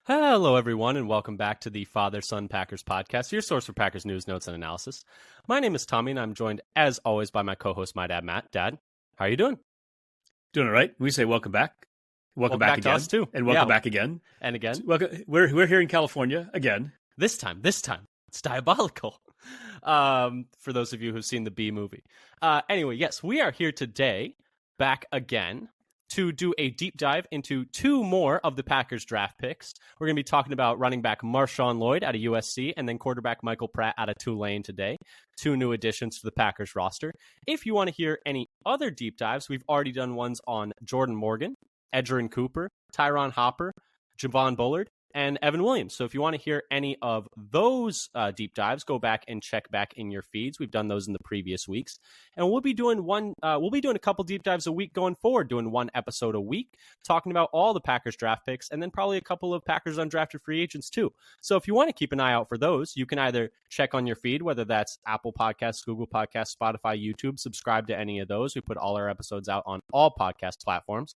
Hello, everyone, and welcome back to the Father-Son Packers podcast, your source for Packers news, notes, and analysis. My name is Tommy, and I'm joined, as always, by my co-host, my dad, Matt. Dad, how are you doing? Doing all right. We say welcome back. Welcome back again. To us, too. And welcome back again. And again. We're here in California again. This time. It's diabolical. For those of you who've seen the B movie. Anyway, yes, we are here today, back again, to do a deep dive into two more of the Packers draft picks. We're going to be talking about running back MarShawn Lloyd out of USC and then quarterback Michael Pratt out of Tulane today. Two new additions to the Packers roster. If you want to hear any other deep dives, we've already done ones on Jordan Morgan, Edgerrin Cooper, Tyron Hopper, Javon Bullard, and Evan Williams. So if you want to hear any of those deep dives, go back and check back in your feeds. We've done those in the previous weeks. And we'll be doing a couple deep dives a week going forward, doing one episode a week, talking about all the Packers draft picks, and then probably a couple of Packers undrafted free agents too. So if you want to keep an eye out for those, you can either check on your feed, whether that's Apple Podcasts, Google Podcasts, Spotify, YouTube, subscribe to any of those. We put all our episodes out on all podcast platforms.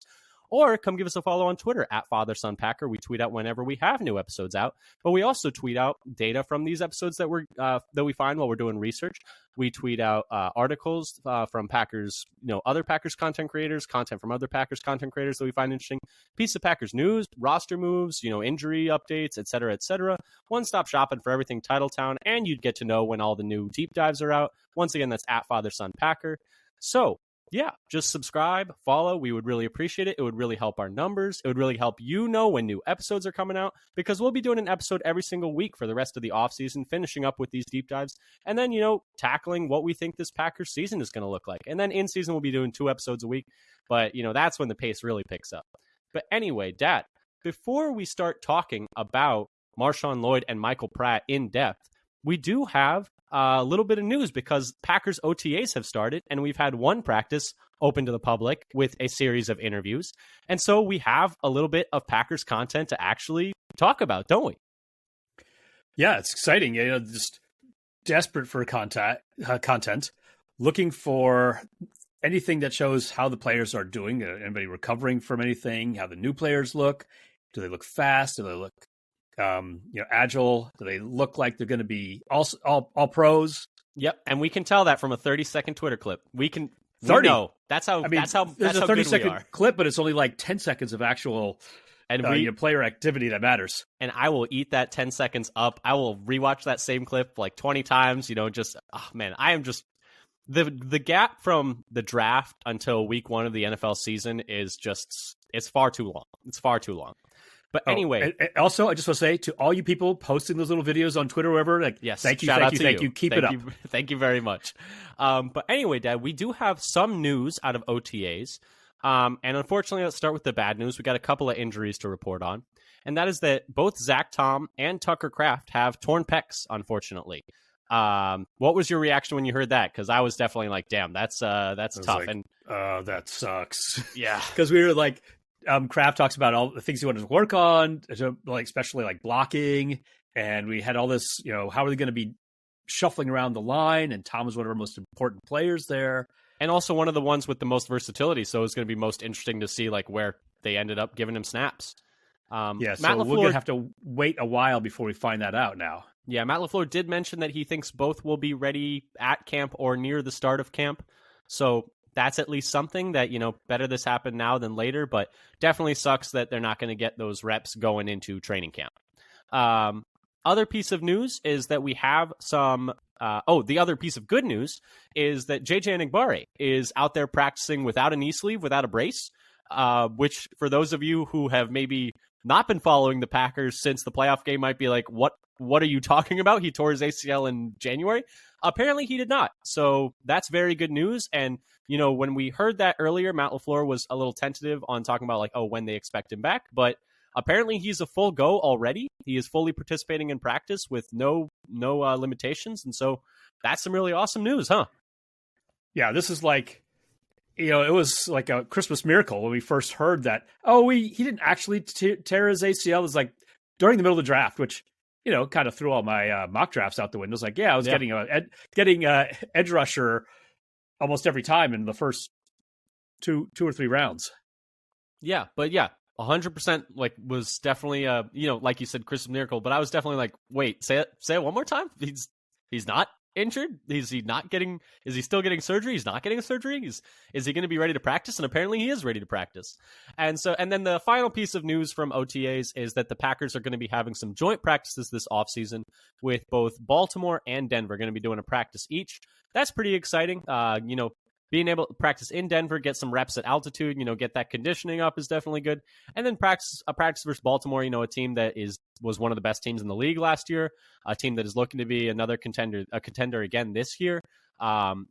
Or come give us a follow on Twitter at FatherSonPacker. We tweet out whenever we have new episodes out, but we also tweet out data from these episodes that we find while we're doing research. We tweet out articles from Packers, other Packers content creators, content from other Packers content creators that we find interesting, piece of Packers news, roster moves, injury updates, et cetera, et cetera. One-stop shopping for everything Titletown, and you'd get to know when all the new deep dives are out. Once again, that's at FatherSonPacker. So, yeah, just subscribe, follow. We would really appreciate it. It would really help our numbers. It would really help you know when new episodes are coming out, because we'll be doing an episode every single week for the rest of the offseason, finishing up with these deep dives, and then, tackling what we think this Packers season is going to look like. And then in season, we'll be doing 2 episodes a week, but, that's when the pace really picks up. But anyway, Dad, before we start talking about MarShawn Lloyd and Michael Pratt in depth, we do have a little bit of news because Packers OTAs have started, and we've had one practice open to the public with a series of interviews. And so we have a little bit of Packers content to actually talk about, don't we? Yeah, it's exciting. Just desperate for content, looking for anything that shows how the players are doing. Anybody recovering from anything? How the new players look? Do they look fast? Do they look agile? Do they look like they're going to be all pros? Yep, and we can tell that from a 30-second Twitter clip. We 30. Know. That's how there's a good we 30-second are. clip, but it's only like 10 seconds of actual player activity that matters. And I will eat that 10 seconds up. I will rewatch that same clip like 20 times. I am just the gap from the draft until week 1 of the NFL season is it's far too long. It's far too long. But anyway. And also, I just want to say to all you people posting those little videos on Twitter or wherever, yes, thank you. Keep it up. Thank you very much. But anyway, Dad, we do have some news out of OTAs. And unfortunately, let's start with the bad news. We got a couple of injuries to report on. And that is that both Zach Tom and Tucker Kraft have torn pecs, unfortunately. What was your reaction when you heard that? Because I was definitely like, damn, that's tough. And that sucks. Yeah. Because we were like, Kraft talks about all the things he wanted to work on, especially like blocking. And we had all this, how are they going to be shuffling around the line? And Tom was one of our most important players there. And also one of the ones with the most versatility. So it's going to be most interesting to see like where they ended up giving him snaps. So we're going to have to wait a while before we find that out now. Yeah, Matt LaFleur did mention that he thinks both will be ready at camp or near the start of camp. So that's at least something that, better this happen now than later, but definitely sucks that they're not going to get those reps going into training camp. Other piece of news is that we have some, the other piece of good news is that JJ Enagbare is out there practicing without a knee sleeve, without a brace, which for those of you who have maybe not been following the Packers since the playoff game might be like, what are you talking about? He tore his ACL in January. Apparently he did not. So that's very good news. And, when we heard that earlier, Matt LaFleur was a little tentative on talking about like, when they expect him back. But apparently he's a full go already. He is fully participating in practice with no limitations. And so that's some really awesome news, huh? Yeah, this is like, it was like a Christmas miracle when we first heard that, he didn't actually tear his ACL. It was like during the middle of the draft, which, kind of threw all my mock drafts out the window. It was like, I was getting edge rusher almost every time in the first two or three rounds. Yeah, but yeah, 100% like was definitely like you said, Christmas miracle, but I was definitely like, wait, say it one more time. He's not injured. Is he still getting surgery? He's not getting a surgery. Is he going to be ready to practice? And apparently he is ready to practice. And then the final piece of news from OTAs is that the Packers are going to be having some joint practices this offseason with both Baltimore and Denver. Going to be doing a practice each. That's pretty exciting. Being able to practice in Denver, get some reps at altitude, get that conditioning up is definitely good. And then practice versus Baltimore, a team that was one of the best teams in the league last year, a team that is looking to be another contender again this year.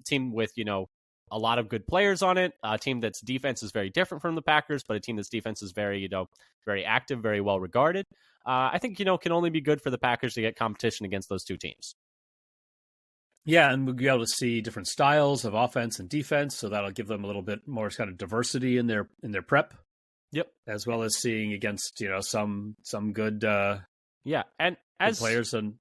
Team with, a lot of good players on it, a team that's defense is very different from the Packers, but a team that's defense is very, very active, very well regarded. I think, can only be good for the Packers to get competition against those two teams. Yeah, and we'll be able to see different styles of offense and defense, so that'll give them a little bit more kind of diversity in their prep. Yep, as well as seeing against some good and good as players, and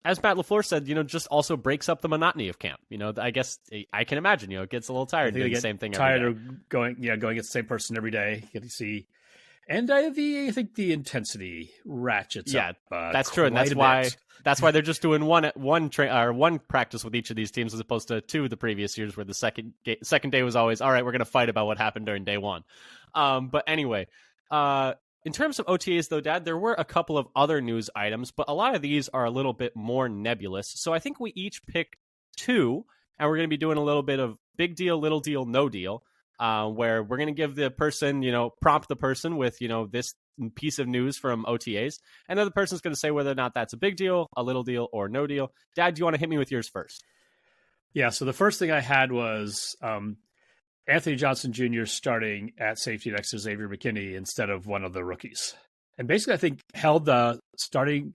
as Matt LaFleur said, just also breaks up the monotony of camp. I guess I can imagine it gets a little tired doing the same thing. Tired every day. Of going against the same person every day. You get to see. And I think the intensity ratchets up. That's true, and that's why they're just doing one practice with each of these teams as opposed to two the previous years, where the second day was always all right. We're going to fight about what happened during day one. But anyway, in terms of OTAs, though, Dad, there were a couple of other news items, but a lot of these are a little bit more nebulous. So I think we each picked two, and we're going to be doing a little bit of big deal, little deal, no deal. Where we're going to give the person, prompt the person with, this piece of news from OTAs. And then the person's going to say whether or not that's a big deal, a little deal, or no deal. Dad, do you want to hit me with yours first? Yeah, so the first thing I had was Anthony Johnson Jr. starting at safety next to Xavier McKinney instead of one of the rookies. And basically, I think held the starting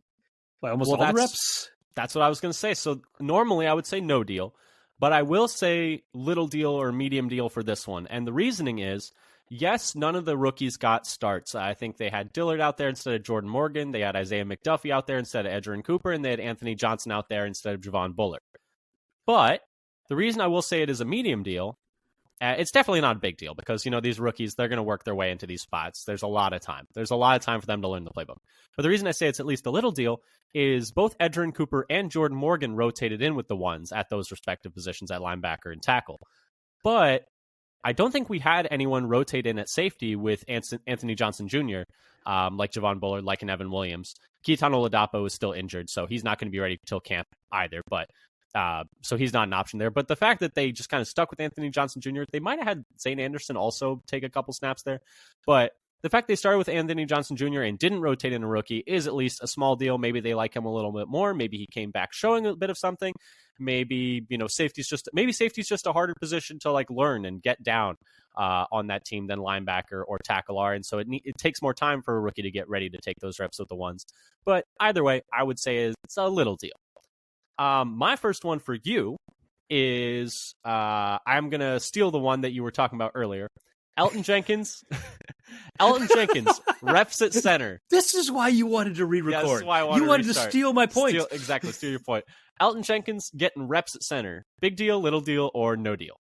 by almost all the reps. That's what I was going to say. So normally I would say no deal. But I will say little deal or medium deal for this one. And the reasoning is, yes, none of the rookies got starts. I think they had Dillard out there instead of Jordan Morgan. They had Isaiah McDuffie out there instead of Edgerrin Cooper. And they had Anthony Johnson out there instead of Javon Bullard. But the reason I will say it is a medium deal, it's definitely not a big deal because, these rookies, they're going to work their way into these spots. There's a lot of time. There's a lot of time for them to learn the playbook. But the reason I say it's at least a little deal is both Edgerrin Cooper and Jordan Morgan rotated in with the ones at those respective positions at linebacker and tackle. But I don't think we had anyone rotate in at safety with Anthony Johnson Jr., like Javon Bullard, like an Evan Williams. Keaton Oladapo is still injured, so he's not going to be ready till camp either. But so he's not an option there. But the fact that they just kind of stuck with Anthony Johnson Jr., they might have had Zane Anderson also take a couple snaps there. But the fact they started with Anthony Johnson Jr. and didn't rotate in a rookie is at least a small deal. Maybe they like him a little bit more. Maybe he came back showing a bit of something. Maybe, safety's just a harder position to learn and get down on that team than linebacker or tackle are. And so it takes more time for a rookie to get ready to take those reps with the ones. But either way, I would say it's a little deal. My first one for you is I'm going to steal the one that you were talking about earlier. Elton Jenkins reps at center. This is why you wanted to re-record. Yeah, this is why I wanted to steal my point. Steal your point. Elton Jenkins getting reps at center. Big deal, little deal, or no deal?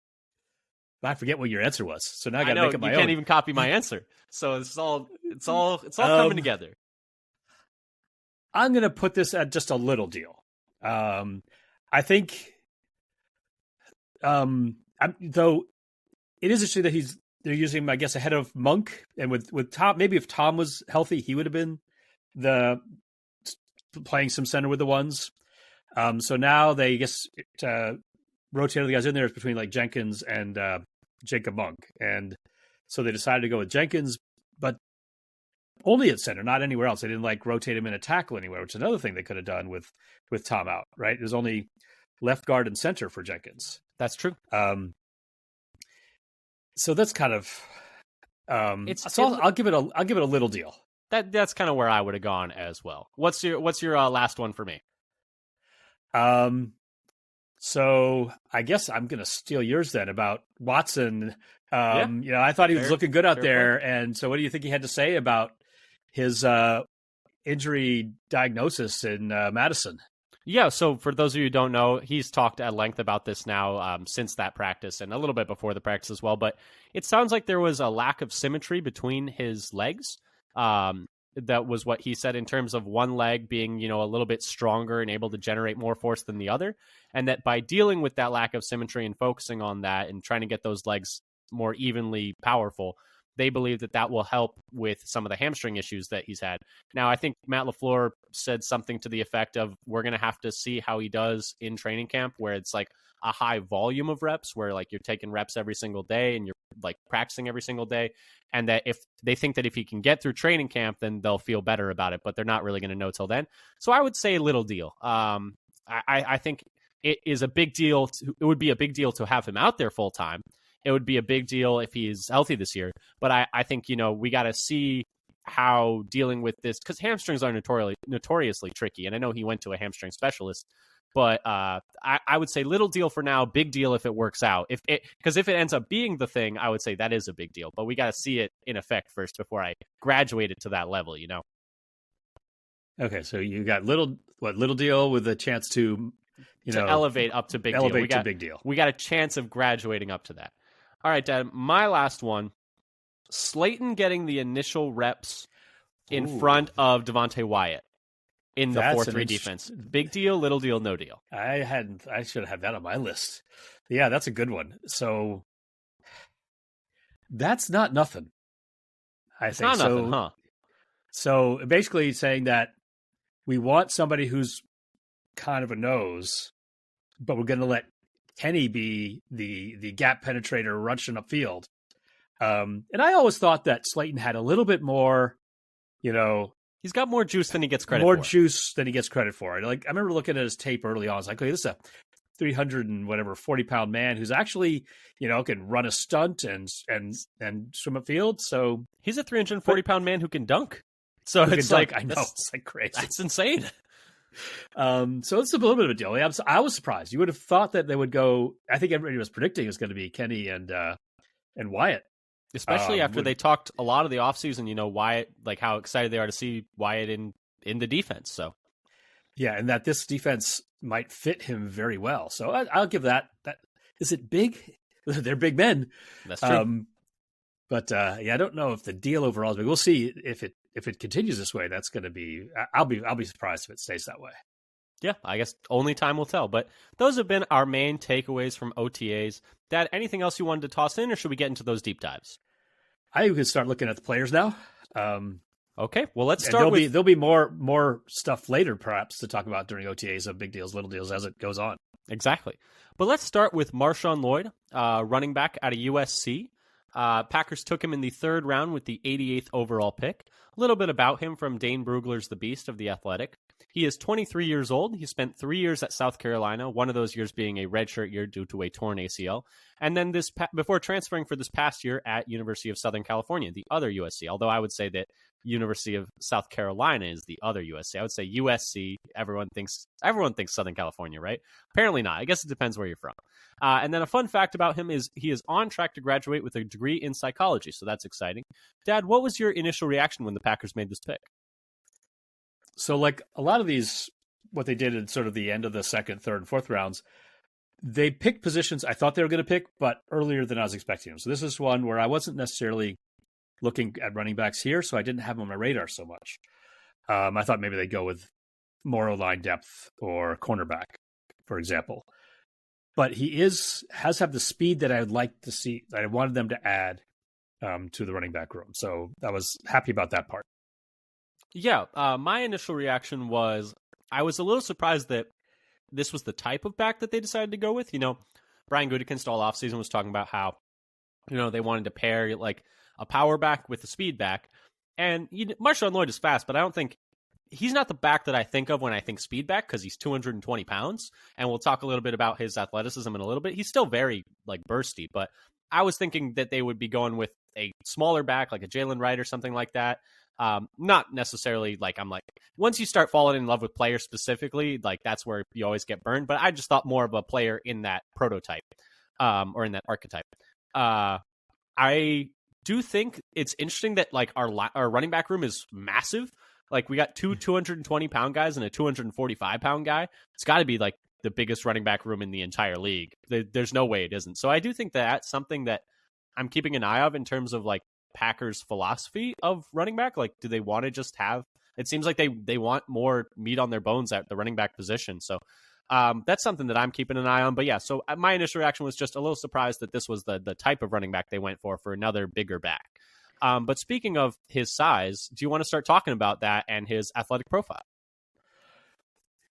I forget what your answer was, so now I got to make up my own. You can't even copy my answer. So it's all coming together. I'm going to put this at just a little deal. I think, though, it is interesting that they're using him, I guess, ahead of Monk, and with Tom. Maybe if Tom was healthy, he would have been playing some center with the ones. So now they rotated the guys in there between Jenkins and Jacob Monk, and so they decided to go with Jenkins, but only at center, not anywhere else. They didn't rotate him in a tackle anywhere, which is another thing they could have done with Tom out. Right? There's only left guard and center for Jenkins. That's true. So that's kind of I'll give it a little deal. That's kind of where I would have gone as well. What's your last one for me? So I guess I'm going to steal yours then about Watson. Yeah. I thought he was looking good out there. Point. And so what do you think he had to say about his injury diagnosis in Madison? Yeah, so for those of you who don't know, he's talked at length about this now since that practice and a little bit before the practice as well. But it sounds like there was a lack of symmetry between his legs. That was what he said in terms of one leg being, a little bit stronger and able to generate more force than the other. And that by dealing with that lack of symmetry and focusing on that and trying to get those legs more evenly powerful, they believe that that will help with some of the hamstring issues that he's had. Now, I think Matt LaFleur said something to the effect of, we're going to have to see how he does in training camp, where it's like a high volume of reps, where like you're taking reps every single day and you're like practicing every single day. And that if they think that if he can get through training camp, then they'll feel better about it, but they're not really going to know till then. So I would say little deal. I think it is a big deal. It would be a big deal to have him out there full time. It would be a big deal if he's healthy this year. But I think, we got to see how dealing with this, because hamstrings are notoriously tricky. And I know he went to a hamstring specialist, but I would say little deal for now, big deal if it works out. Because if it ends up being the thing, I would say that is a big deal. But we got to see it in effect first before I graduate it to that level, Okay, so you got little deal with a chance to, elevate up to big deal. Big deal. We got a chance of graduating up to that. All right, Dad, my last one, Slayton getting the initial reps in front of Devontae Wyatt in the 4-3 defense. Big deal, little deal, no deal. I should have had that on my list. Yeah, that's a good one. So that's not nothing. It's not nothing, huh? So basically saying that we want somebody who's kind of a nose, but we're going to let Kenny be the gap penetrator rushing upfield. And I always thought that Slayton had a little bit more, he's got more juice than he gets credit for. More juice than he gets credit for. Like, I remember looking at his tape early on. I was like, okay, this is a 40-pound man who's actually, can run a stunt and swim upfield. So he's a 340-pound man who can dunk. So it's like, I know, it's like crazy. That's insane. So it's a little bit of a deal. I was surprised. You would have thought that they would go. I think everybody was predicting it was going to be Kenny and Wyatt, especially after they talked a lot of the offseason. Wyatt, like how excited they are to see Wyatt in the defense. So yeah, and that this defense might fit him very well. So I'll give that. That is it. Big? They're big men. That's true. But I don't know if the deal overall is big. We'll see if it continues this way. That's going to be. I'll be surprised if it stays that way. Yeah, I guess only time will tell. But those have been our main takeaways from OTAs. Dad, anything else you wanted to toss in, or should we get into those deep dives? I think we can start looking at the players now. Okay, well, let's start with... There'll be more stuff later, perhaps, to talk about during OTAs of big deals, little deals as it goes on. Exactly. But let's start with MarShawn Lloyd, running back out of USC. Packers took him in the 3rd round with the 88th overall pick. A little bit about him from Dane Brugler's The Beast of The Athletic. He is 23 years old. He spent 3 years at South Carolina, one of those years being a redshirt year due to a torn ACL. And then before transferring for this past year at University of Southern California, the other USC, although I would say that University of South Carolina is the other USC. I would say USC, everyone thinks Southern California, right? Apparently not. I guess it depends where you're from. And then a fun fact about him is he is on track to graduate with a degree in psychology, so that's exciting. Dad, what was your initial reaction when the Packers made this pick? So like a lot of these, what they did in sort of the end of the 2nd, 3rd, and 4th rounds, they picked positions I thought they were going to pick, but earlier than I was expecting them. So this is one where I wasn't necessarily looking at running backs here, so I didn't have them on my radar so much. I thought maybe they'd go with more O-line depth or cornerback, for example. But he has had the speed that I would like to see, that I wanted them to add to the running back room. So I was happy about that part. Yeah, my initial reaction was I was a little surprised that this was the type of back that they decided to go with. Brian Gutekunst all offseason was talking about how, they wanted to pair like a power back with a speed back. And MarShawn Lloyd is fast, but I don't think he's not the back that I think of when I think speed back because he's 220 pounds. And we'll talk a little bit about his athleticism in a little bit. He's still very like bursty, but I was thinking that they would be going with a smaller back, like a Jalen Wright or something like that. Not necessarily like I'm like, once you start falling in love with players specifically, like that's where you always get burned. But I just thought more of a player in that prototype, or in that archetype. I do think it's interesting that like our running back room is massive. Like we got two 220-pound guys and a 245-pound guy. It's got to be like the biggest running back room in the entire league. There's no way it isn't. So I do think that that's something that I'm keeping an eye of in terms of like Packers' philosophy of running back? Like, do they want to just have? It seems like they want more meat on their bones at the running back position. So that's something that I'm keeping an eye on. But yeah, so my initial reaction was just a little surprised that this was the type of running back they went for another bigger back. But speaking of his size, do you want to start talking about that and his athletic profile?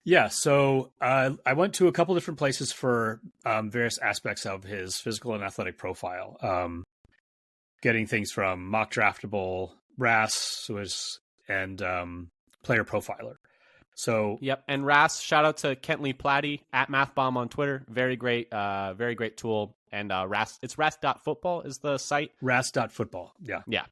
Yeah, so I went to a couple different places for various aspects of his physical and athletic profile, getting things from Mock Draftable, RAS, and Player Profiler. So yep, and RAS, shout out to Kentley Platty at MathBomb on Twitter. Very great tool. And RAS, it's RAS.football is the site. RAS.football, yeah.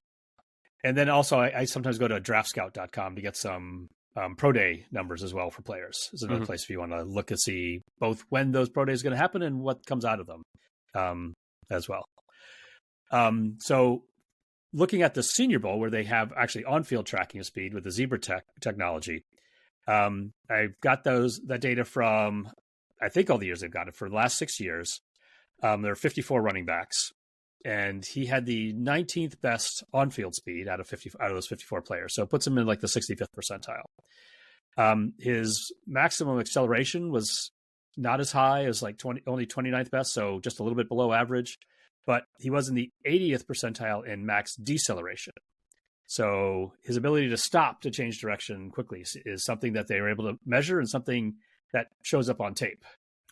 And then also I sometimes go to draftscout.com to get some pro day numbers as well for players. It's another place if you want to look and see both when those pro days are going to happen and what comes out of them as well. So looking at the Senior Bowl, where they have actually on-field tracking of speed with the Zebra technology, I've got that data from, I think all the years they've got it for the last 6 years. There are 54 running backs, and he had the 19th best on-field speed out of those 54 players. So it puts him in like the 65th percentile. His maximum acceleration was not as high as like only 29th best, so just a little bit below average. But he was in the 80th percentile in max deceleration. So his ability to stop to change direction quickly is something that they were able to measure and something that shows up on tape.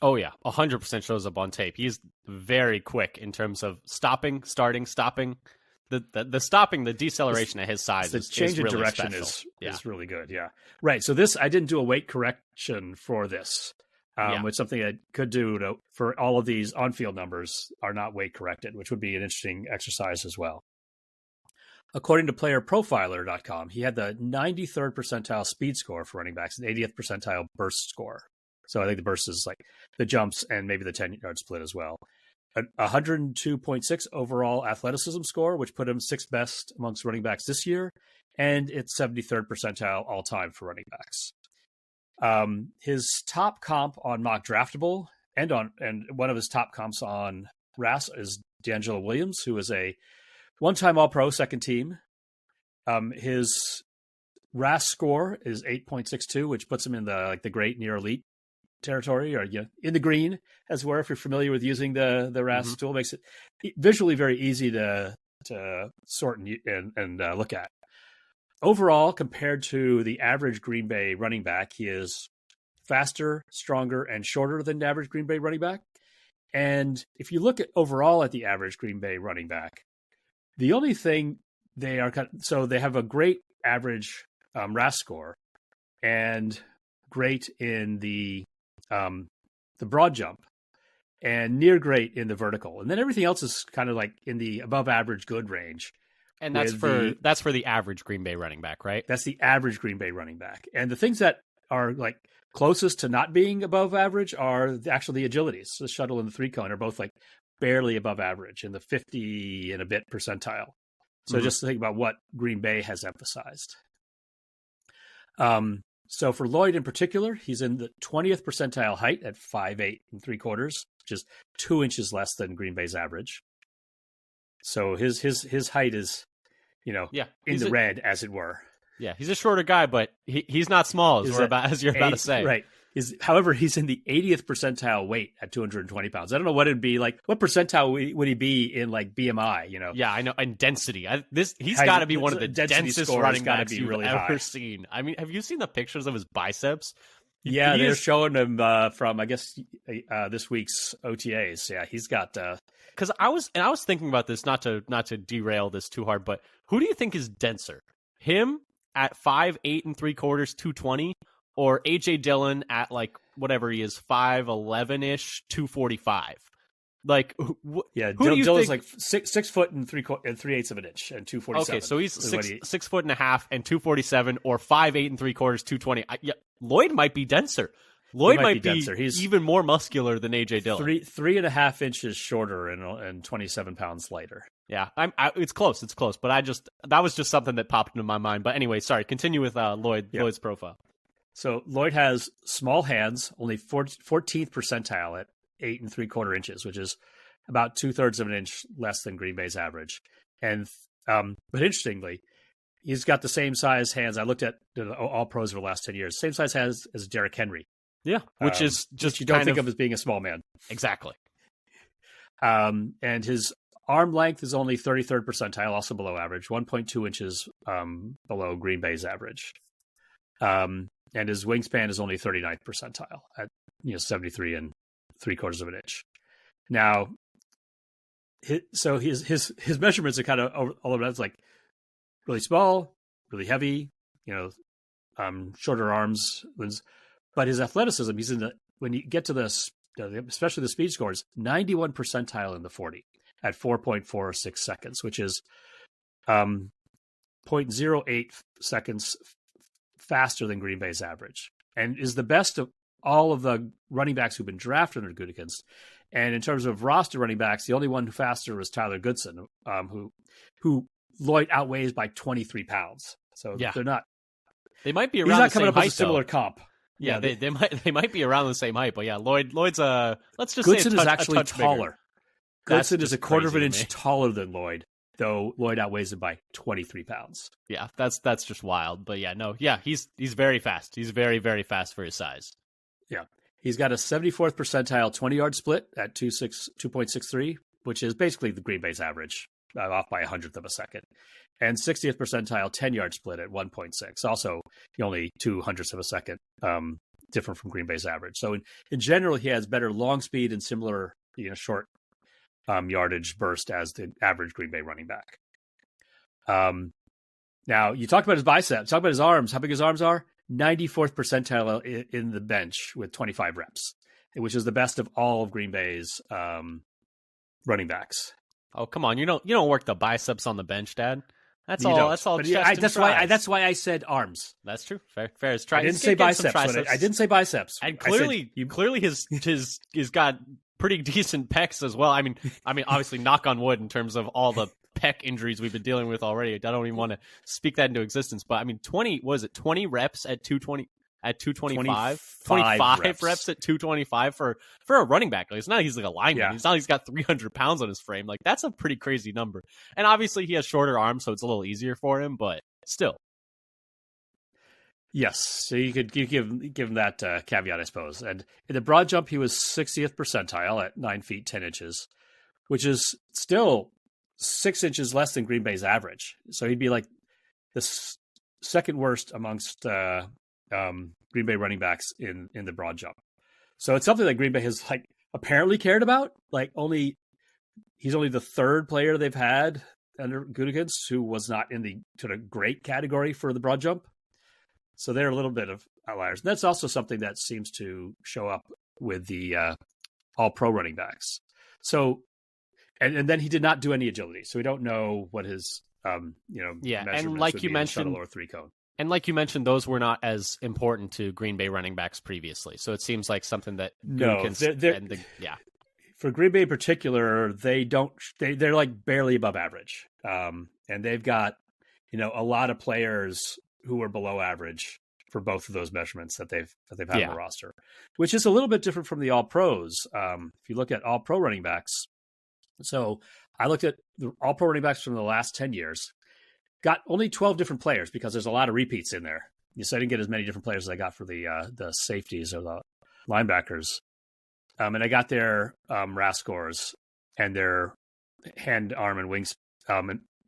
Oh, yeah. 100% shows up on tape. He's very quick in terms of stopping, starting, stopping. The stopping, the deceleration at his size the change is of really direction special. is really good. Yeah. Right. So I didn't do a weight correction for this, which something I could do for all of these on-field numbers are not weight corrected, which would be an interesting exercise as well. According to playerprofiler.com, he had the 93rd percentile speed score for running backs and 80th percentile burst score. So I think the burst is like the jumps and maybe the 10-yard split as well. A 102.6 overall athleticism score, which put him 6th best amongst running backs this year, and it's 73rd percentile all time for running backs. His top comp on Mock Draftable and one of his top comps on RAS is D'Angelo Williams, who is a one-time All-Pro second team. His RAS score is 8.62, which puts him in the great near elite territory, or in the green, as it were. If you're familiar with using the RAS tool, makes it visually very easy to sort and look at. Overall, compared to the average Green Bay running back, he is faster, stronger, and shorter than the average Green Bay running back. And if you look at overall at the average Green Bay running back, the only thing they have a great average RAS score and great in the broad jump and near great in the vertical. And then everything else is kind of like in the above average good range. And that's for the average Green Bay running back, right? That's the average Green Bay running back. And the things that are like closest to not being above average are actually the agilities. So the shuttle and the 3-cone are both like barely above average in the 50 and a bit percentile. So just think about what Green Bay has emphasized. So for Lloyd in particular, he's in the 20th percentile height at 5'8 3/4, which is 2 inches less than Green Bay's average. So his height is, in the red, as it were. Yeah, he's a shorter guy, but he's not small, as you're about to say. Right. However, he's in the 80th percentile weight at 220 pounds. I don't know what it'd be like. What percentile would he be in like BMI? Yeah, I know. And density. He's got to be one of the densest running backs you've really ever seen. I mean, have you seen the pictures of his biceps? Yeah, they're showing him from, I guess, this week's OTAs. Yeah, he's got. Because I was thinking about this, not to derail this too hard, but who do you think is denser? Him at 5'8 3/4, 220, or AJ Dillon at like whatever he is, 5'11-ish, 245? Like, Dillon's like 6 foot and 3/8 of an inch and 247. Okay, so he's 6 foot and a half and 247, or 5'8 3/4, 220. Lloyd might be denser. Lloyd might be denser. He's even more muscular than AJ Dillon. 3.5 inches shorter and 27 pounds lighter. Yeah, it's close. It's close. But that was just something that popped into my mind. But anyway, sorry. Continue with Lloyd's profile. So Lloyd has small hands, only 14th percentile at 8 3/4 inches, which is about 2/3 of an inch less than Green Bay's average, and But interestingly, he's got the same size hands. I looked at the all pros over the last 10 years, same size hands as Derrick Henry. Yeah, which is just which you don't think of as being a small man. Exactly. And his arm length is only 33rd percentile, also below average, 1.2 inches below Green Bay's average. And his wingspan is only 39th percentile at 73 and 3/4 of an inch. Now, his measurements are kind of all over. It's like really small, really heavy, shorter arms, but his athleticism, he's in the, when you get to this, especially the speed scores, 91 percentile in the 40 at 4.46 seconds, which is 0.08 seconds faster than Green Bay's average, and is the best of all of the running backs who've been drafted under Gutekunst. And in terms of roster running backs, the only one faster was Tyler Goodson, who Lloyd outweighs by 23 pounds. So they're not. They might be around. He's not the coming same up height, with a similar though. comp. Yeah, they might be around the same height, but yeah, Lloyd's let's just Goodson say is actually taller. Goodson is a quarter of an inch taller than Lloyd, though Lloyd outweighs him by 23 pounds. Yeah, that's just wild. But he's very fast. He's very, very fast for his size. Yeah. He's got a 74th percentile 20-yard split at 2.63, which is basically the Green Bay's average, off by 100th of a second. And 60th percentile 10-yard split at 1.6, also only 2/100ths of a second, different from Green Bay's average. So in general, he has better long speed and similar short yardage burst as the average Green Bay running back. Now, you talked about his biceps, talk about his arms, how big his arms are. 94th percentile in the bench with 25 reps, which is the best of all of Green Bay's running backs. Oh, come on. You don't work the biceps on the bench, Dad. That's all. That's all. That's why I said arms. That's true. Fair. I didn't say biceps. I didn't say biceps. And clearly he's got pretty decent pecs as well. I mean, obviously, knock on wood in terms of all the pec injuries we've been dealing with already. I don't even want to speak that into existence. But 20 reps at 220 at 225, 25 reps at 225 for a running back. Like, it's not like he's like a lineman. Yeah. It's not like he's got 300 pounds on his frame. Like, that's a pretty crazy number. And obviously he has shorter arms, so it's a little easier for him, but still. Yes, so you could give him that caveat, I suppose. And in the broad jump, he was 60th percentile at 9 feet 10 inches, which is still 6 inches less than Green Bay's average. So he'd be like the second worst amongst Green Bay running backs in the broad jump. So it's something that Green Bay has like apparently cared about. Like he's only the third player they've had under Gutekunst who was not in the sort of great category for the broad jump. So they're a little bit of outliers. And that's also something that seems to show up with the all-pro running backs. So, and then he did not do any agility. So we don't know what his, measurements and like would you be mentioned, in the shuttle or three cone. And like you mentioned, those were not as important to Green Bay running backs previously. So it seems like something that for Green Bay in particular, they're like barely above average. And they've got, a lot of players who are below average for both of those measurements that they've had on the roster, which is a little bit different from the all pros. If you look at all pro running backs, so I looked at the all pro running backs from the last 10 years, got only 12 different players because there's a lot of repeats in there. So I didn't get as many different players as I got for the safeties or the linebackers. And I got their RAS scores and their hand, arm, and wings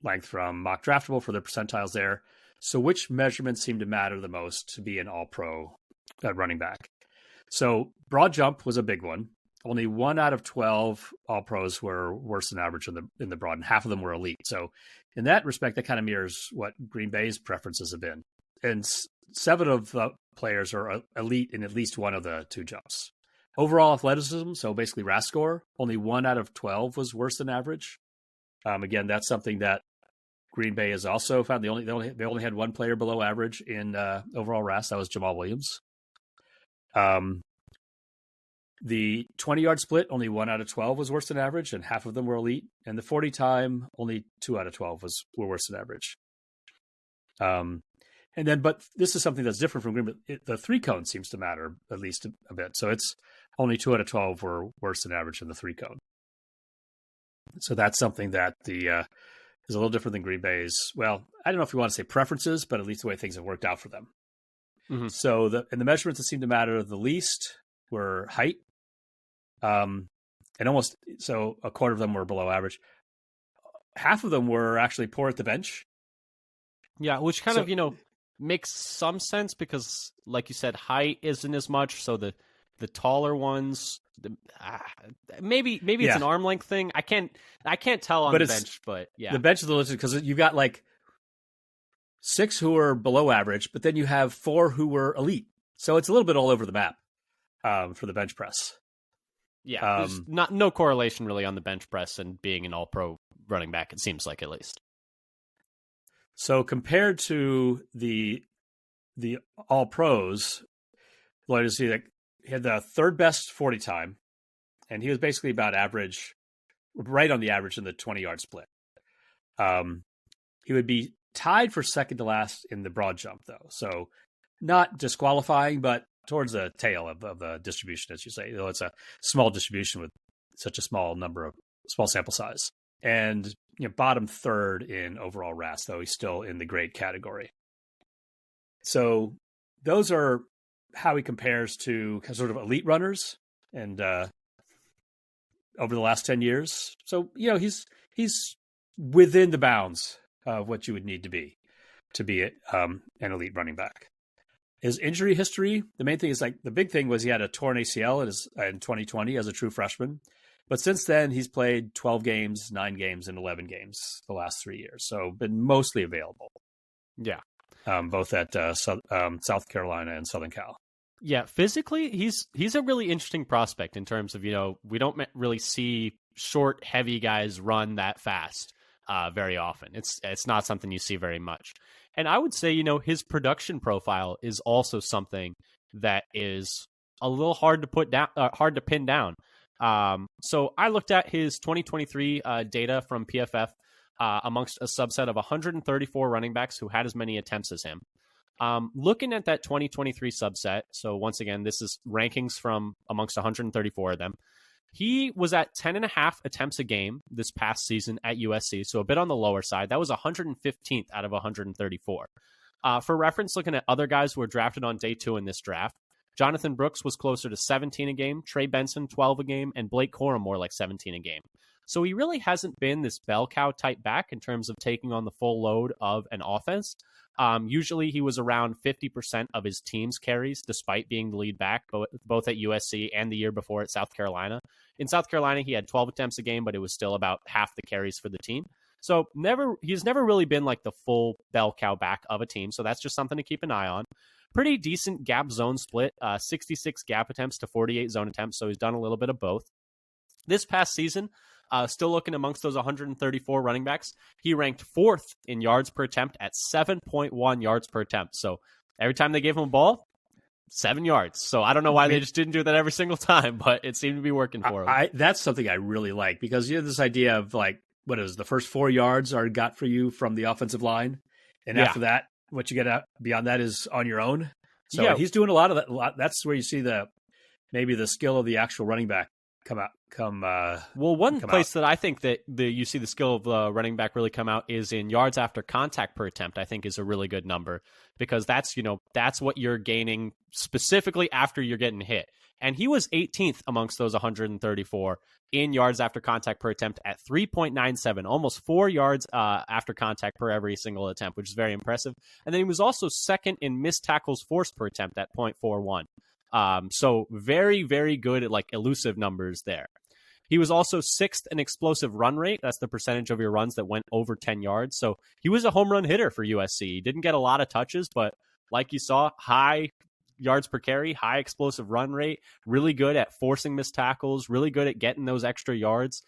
length from mock draftable for their percentiles there. So which measurements seem to matter the most to be an all-pro running back? So broad jump was a big one. Only 1 out of 12 all-pros were worse than average in the broad, and half of them were elite. So in that respect, that kind of mirrors what Green Bay's preferences have been. And 7 of the players are elite in at least one of the 2 jumps. Overall athleticism, so basically RAS score, only 1 out of 12 was worse than average. Again, that's something that Green Bay has also found. They only had 1 player below average in overall RAS. That was Jamal Williams. The 20-yard split, only 1 out of 12 was worse than average, and half of them were elite. And the 40 time, only 2 out of 12 were worse than average. But this is something that's different from Green Bay. The 3 cone seems to matter at least a bit. So it's only 2 out of 12 were worse than average in the 3 cone. So that's something that the is a little different than Green Bay's. Well, I don't know if you want to say preferences, but at least the way things have worked out for them. Mm-hmm. So the measurements that seem to matter the least were height. And almost, so a quarter of them were below average. Half of them were actually poor at the bench. Yeah, which kind of, makes some sense because, like you said, height isn't as much. So the taller ones, maybe it's an arm length thing. I can't tell on the bench, but yeah. The bench is the list because you've got like 6 who are below average, but then you have 4 who were elite. So it's a little bit all over the map for the bench press. Yeah, there's no correlation really on the bench press and being an all-pro running back, it seems like, at least. So compared to the all-pros, Lloyd is he had the third best 40 time, and he was basically about average, right on the average in the 20-yard split. He would be tied for second to last in the broad jump, though. So not disqualifying, but towards the tail of the distribution, as you say. It's a small distribution with such a small sample size. And bottom third in overall RAS, though he's still in the grade category. So those are how he compares to sort of elite runners and over the last 10 years. So, he's within the bounds of what you would need to be an elite running back. His injury history, the main thing is the big thing was he had a torn ACL in 2020 as a true freshman. But since then, he's played 12 games, 9 games, and 11 games the last 3 years. So been mostly available. Yeah. Both at South Carolina and Southern Cal. Yeah, physically, he's a really interesting prospect in terms of, we don't really see short, heavy guys run that fast very often. It's not something you see very much. And I would say, his production profile is also something that is a little hard to pin down. So I looked at his 2023 data from PFF amongst a subset of 134 running backs who had as many attempts as him. Looking at that 2023 subset, so once again, this is rankings from amongst 134 of them. He was at 10.5 attempts a game this past season at USC, so a bit on the lower side. That was 115th out of 134. For reference, looking at other guys who were drafted on day 2 in this draft, Jonathan Brooks was closer to 17 a game, Trey Benson 12 a game, and Blake Corum more like 17 a game. So he really hasn't been this bell cow type back in terms of taking on the full load of an offense. Usually he was around 50% of his team's carries, despite being the lead back, both at USC and the year before at South Carolina. In South Carolina, he had 12 attempts a game, but it was still about half the carries for the team. So he's never really been like the full bell cow back of a team. So that's just something to keep an eye on. Pretty decent gap zone split, 66 gap attempts to 48 zone attempts. So he's done a little bit of both. This past season, still looking amongst those 134 running backs, he ranked 4th in yards per attempt at 7.1 yards per attempt. So every time they gave him a ball, 7 yards. So I don't know why they just didn't do that every single time, but it seemed to be working for him. That's something I really like because this idea of what is the first 4 yards are got for you from the offensive line. And after that, what you get out beyond that is on your own. So he's doing a lot of that. That's where you see maybe the skill of the actual running back come out. One place that I think that you see the skill of the running back really come out is in yards after contact per attempt. I think is a really good number because that's what you're gaining specifically after you're getting hit. And he was 18th amongst those 134 in yards after contact per attempt at 3.97, almost 4 yards after contact per every single attempt, which is very impressive. And then he was also second in missed tackles forced per attempt at 0.41. So very, very good at elusive numbers there. He was also 6th in explosive run rate. That's the percentage of your runs that went over 10 yards. So he was a home run hitter for USC. He didn't get a lot of touches, but like you saw, high yards per carry, high explosive run rate, really good at forcing missed tackles, really good at getting those extra yards.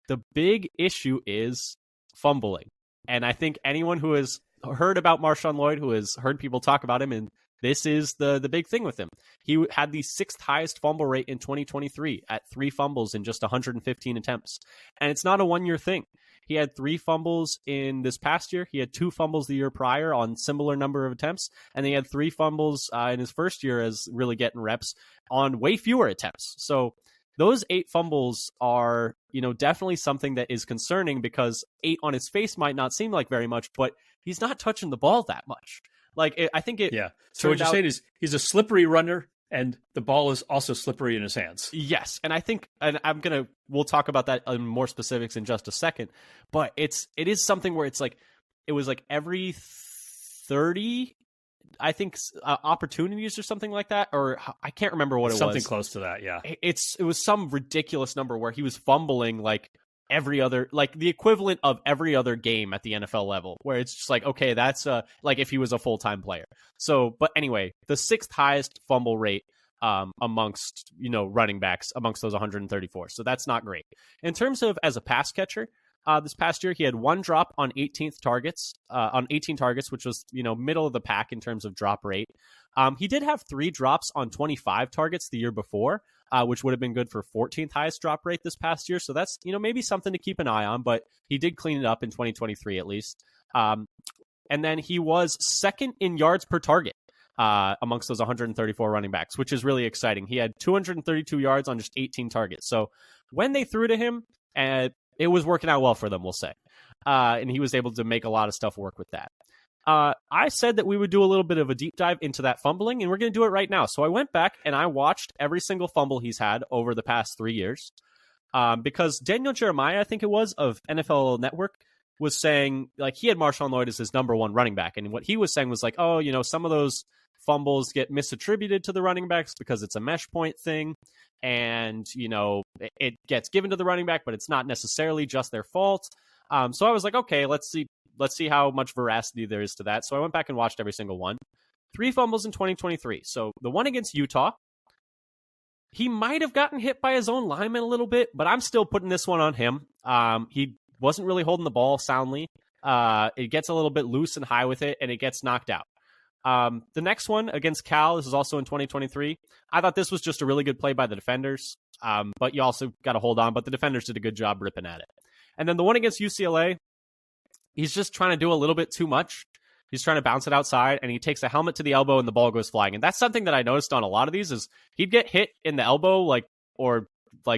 The big issue is fumbling. And I think anyone who has heard about MarShawn Lloyd, who has heard people talk about him, and this is the big thing with him. He had the 6th highest fumble rate in 2023 at 3 fumbles in just 115 attempts. And it's not a one-year thing. He had 3 fumbles in this past year. He had 2 fumbles the year prior on similar number of attempts. And he had 3 fumbles in his first year as really getting reps on way fewer attempts. So those 8 fumbles are, definitely something that is concerning, because 8 on his face might not seem like very much, but he's not touching the ball that much. I think it. Yeah. So what you're saying is he's a slippery runner, and the ball is also slippery in his hands. Yes, and I think, and we'll talk about that in more specifics in just a second, but it is something where it was like every 30, I think, opportunities or something like that, or I can't remember what it was. Something close to that, yeah. It was some ridiculous number where he was fumbling like every other, like the equivalent of every other game at the NFL level, where it's just like, okay, that's like if he was a full-time player. So, but anyway, the 6th highest fumble rate amongst running backs amongst those 134. So that's not great. In terms of as a pass catcher, this past year he had 1 drop on 18 targets, which was middle of the pack in terms of drop rate. He did have 3 drops on 25 targets the year before, which would have been good for 14th highest drop rate this past year. So that's maybe something to keep an eye on, but he did clean it up in 2023 at least. And then he was 2nd in yards per target amongst those 134 running backs, which is really exciting. He had 232 yards on just 18 targets. So when they threw to him, it was working out well for them, we'll say. And he was able to make a lot of stuff work with that. I said that we would do a little bit of a deep dive into that fumbling, and we're going to do it right now. So I went back and I watched every single fumble he's had over the past 3 years. Because Daniel Jeremiah, I think it was, of NFL Network, was saying, like, he had MarShawn Lloyd as his number 1 running back. And what he was saying was like, oh, some of those fumbles get misattributed to the running backs because it's a mesh point thing. And, it gets given to the running back, but it's not necessarily just their fault. So I was like, okay, let's see how much veracity there is to that. So I went back and watched every single one. 3 fumbles in 2023. So the one against Utah, he might have gotten hit by his own lineman a little bit, but I'm still putting this one on him. He wasn't really holding the ball soundly. It gets a little bit loose and high with it, and it gets knocked out. The next one against Cal, this is also in 2023. I thought this was just a really good play by the defenders, but you also got to hold on. But the defenders did a good job ripping at it. And then the one against UCLA, he's just trying to do a little bit too much. He's trying to bounce it outside, and he takes a helmet to the elbow, and the ball goes flying. And that's something that I noticed on a lot of these is he'd get hit in the elbow,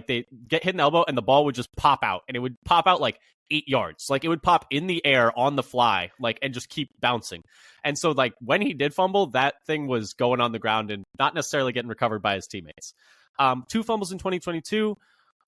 they get hit in the elbow, and the ball would just pop out, and it would pop out like 8 yards. Like, it would pop in the air on the fly, and just keep bouncing. And so, when he did fumble, that thing was going on the ground and not necessarily getting recovered by his teammates. 2 fumbles in 2022.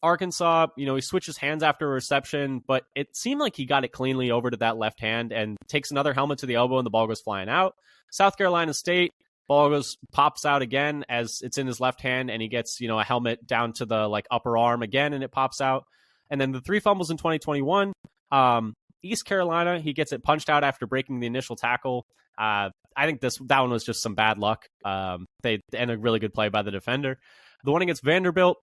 Arkansas, he switches hands after a reception, but it seemed like he got it cleanly over to that left hand and takes another helmet to the elbow, and the ball goes flying out. South Carolina State, ball pops out again as it's in his left hand, and he gets, a helmet down to the upper arm again, and it pops out. And then the 3 fumbles in 2021, East Carolina, he gets it punched out after breaking the initial tackle. I think that one was just some bad luck. And a really good play by the defender. The one against Vanderbilt,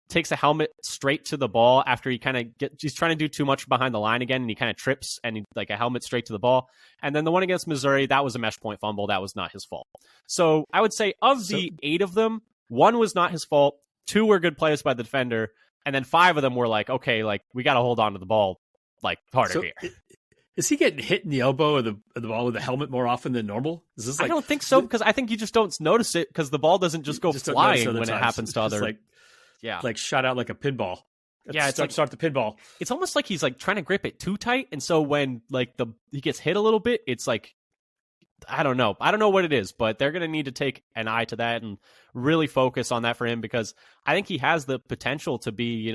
takes a helmet straight to the ball after he's trying to do too much behind the line again, and he kind of trips, and a helmet straight to the ball. And then the one against Missouri, that was a mesh point fumble. That was not his fault. So I would say of the 8 of them, 1 was not his fault, 2 were good plays by the defender, and then 5 of them were okay, we got to hold on to the ball harder here. Is he getting hit in the elbow or the ball with the helmet more often than normal? Is this I don't think so, because I think you just don't notice it because the ball doesn't just go flying when it happens to other. Yeah, shot out like a pinball. Start the pinball. It's almost like he's trying to grip it too tight, and so when he gets hit a little bit, it's I don't know what it is, but they're gonna need to take an eye to that and really focus on that for him, because I think he has the potential to be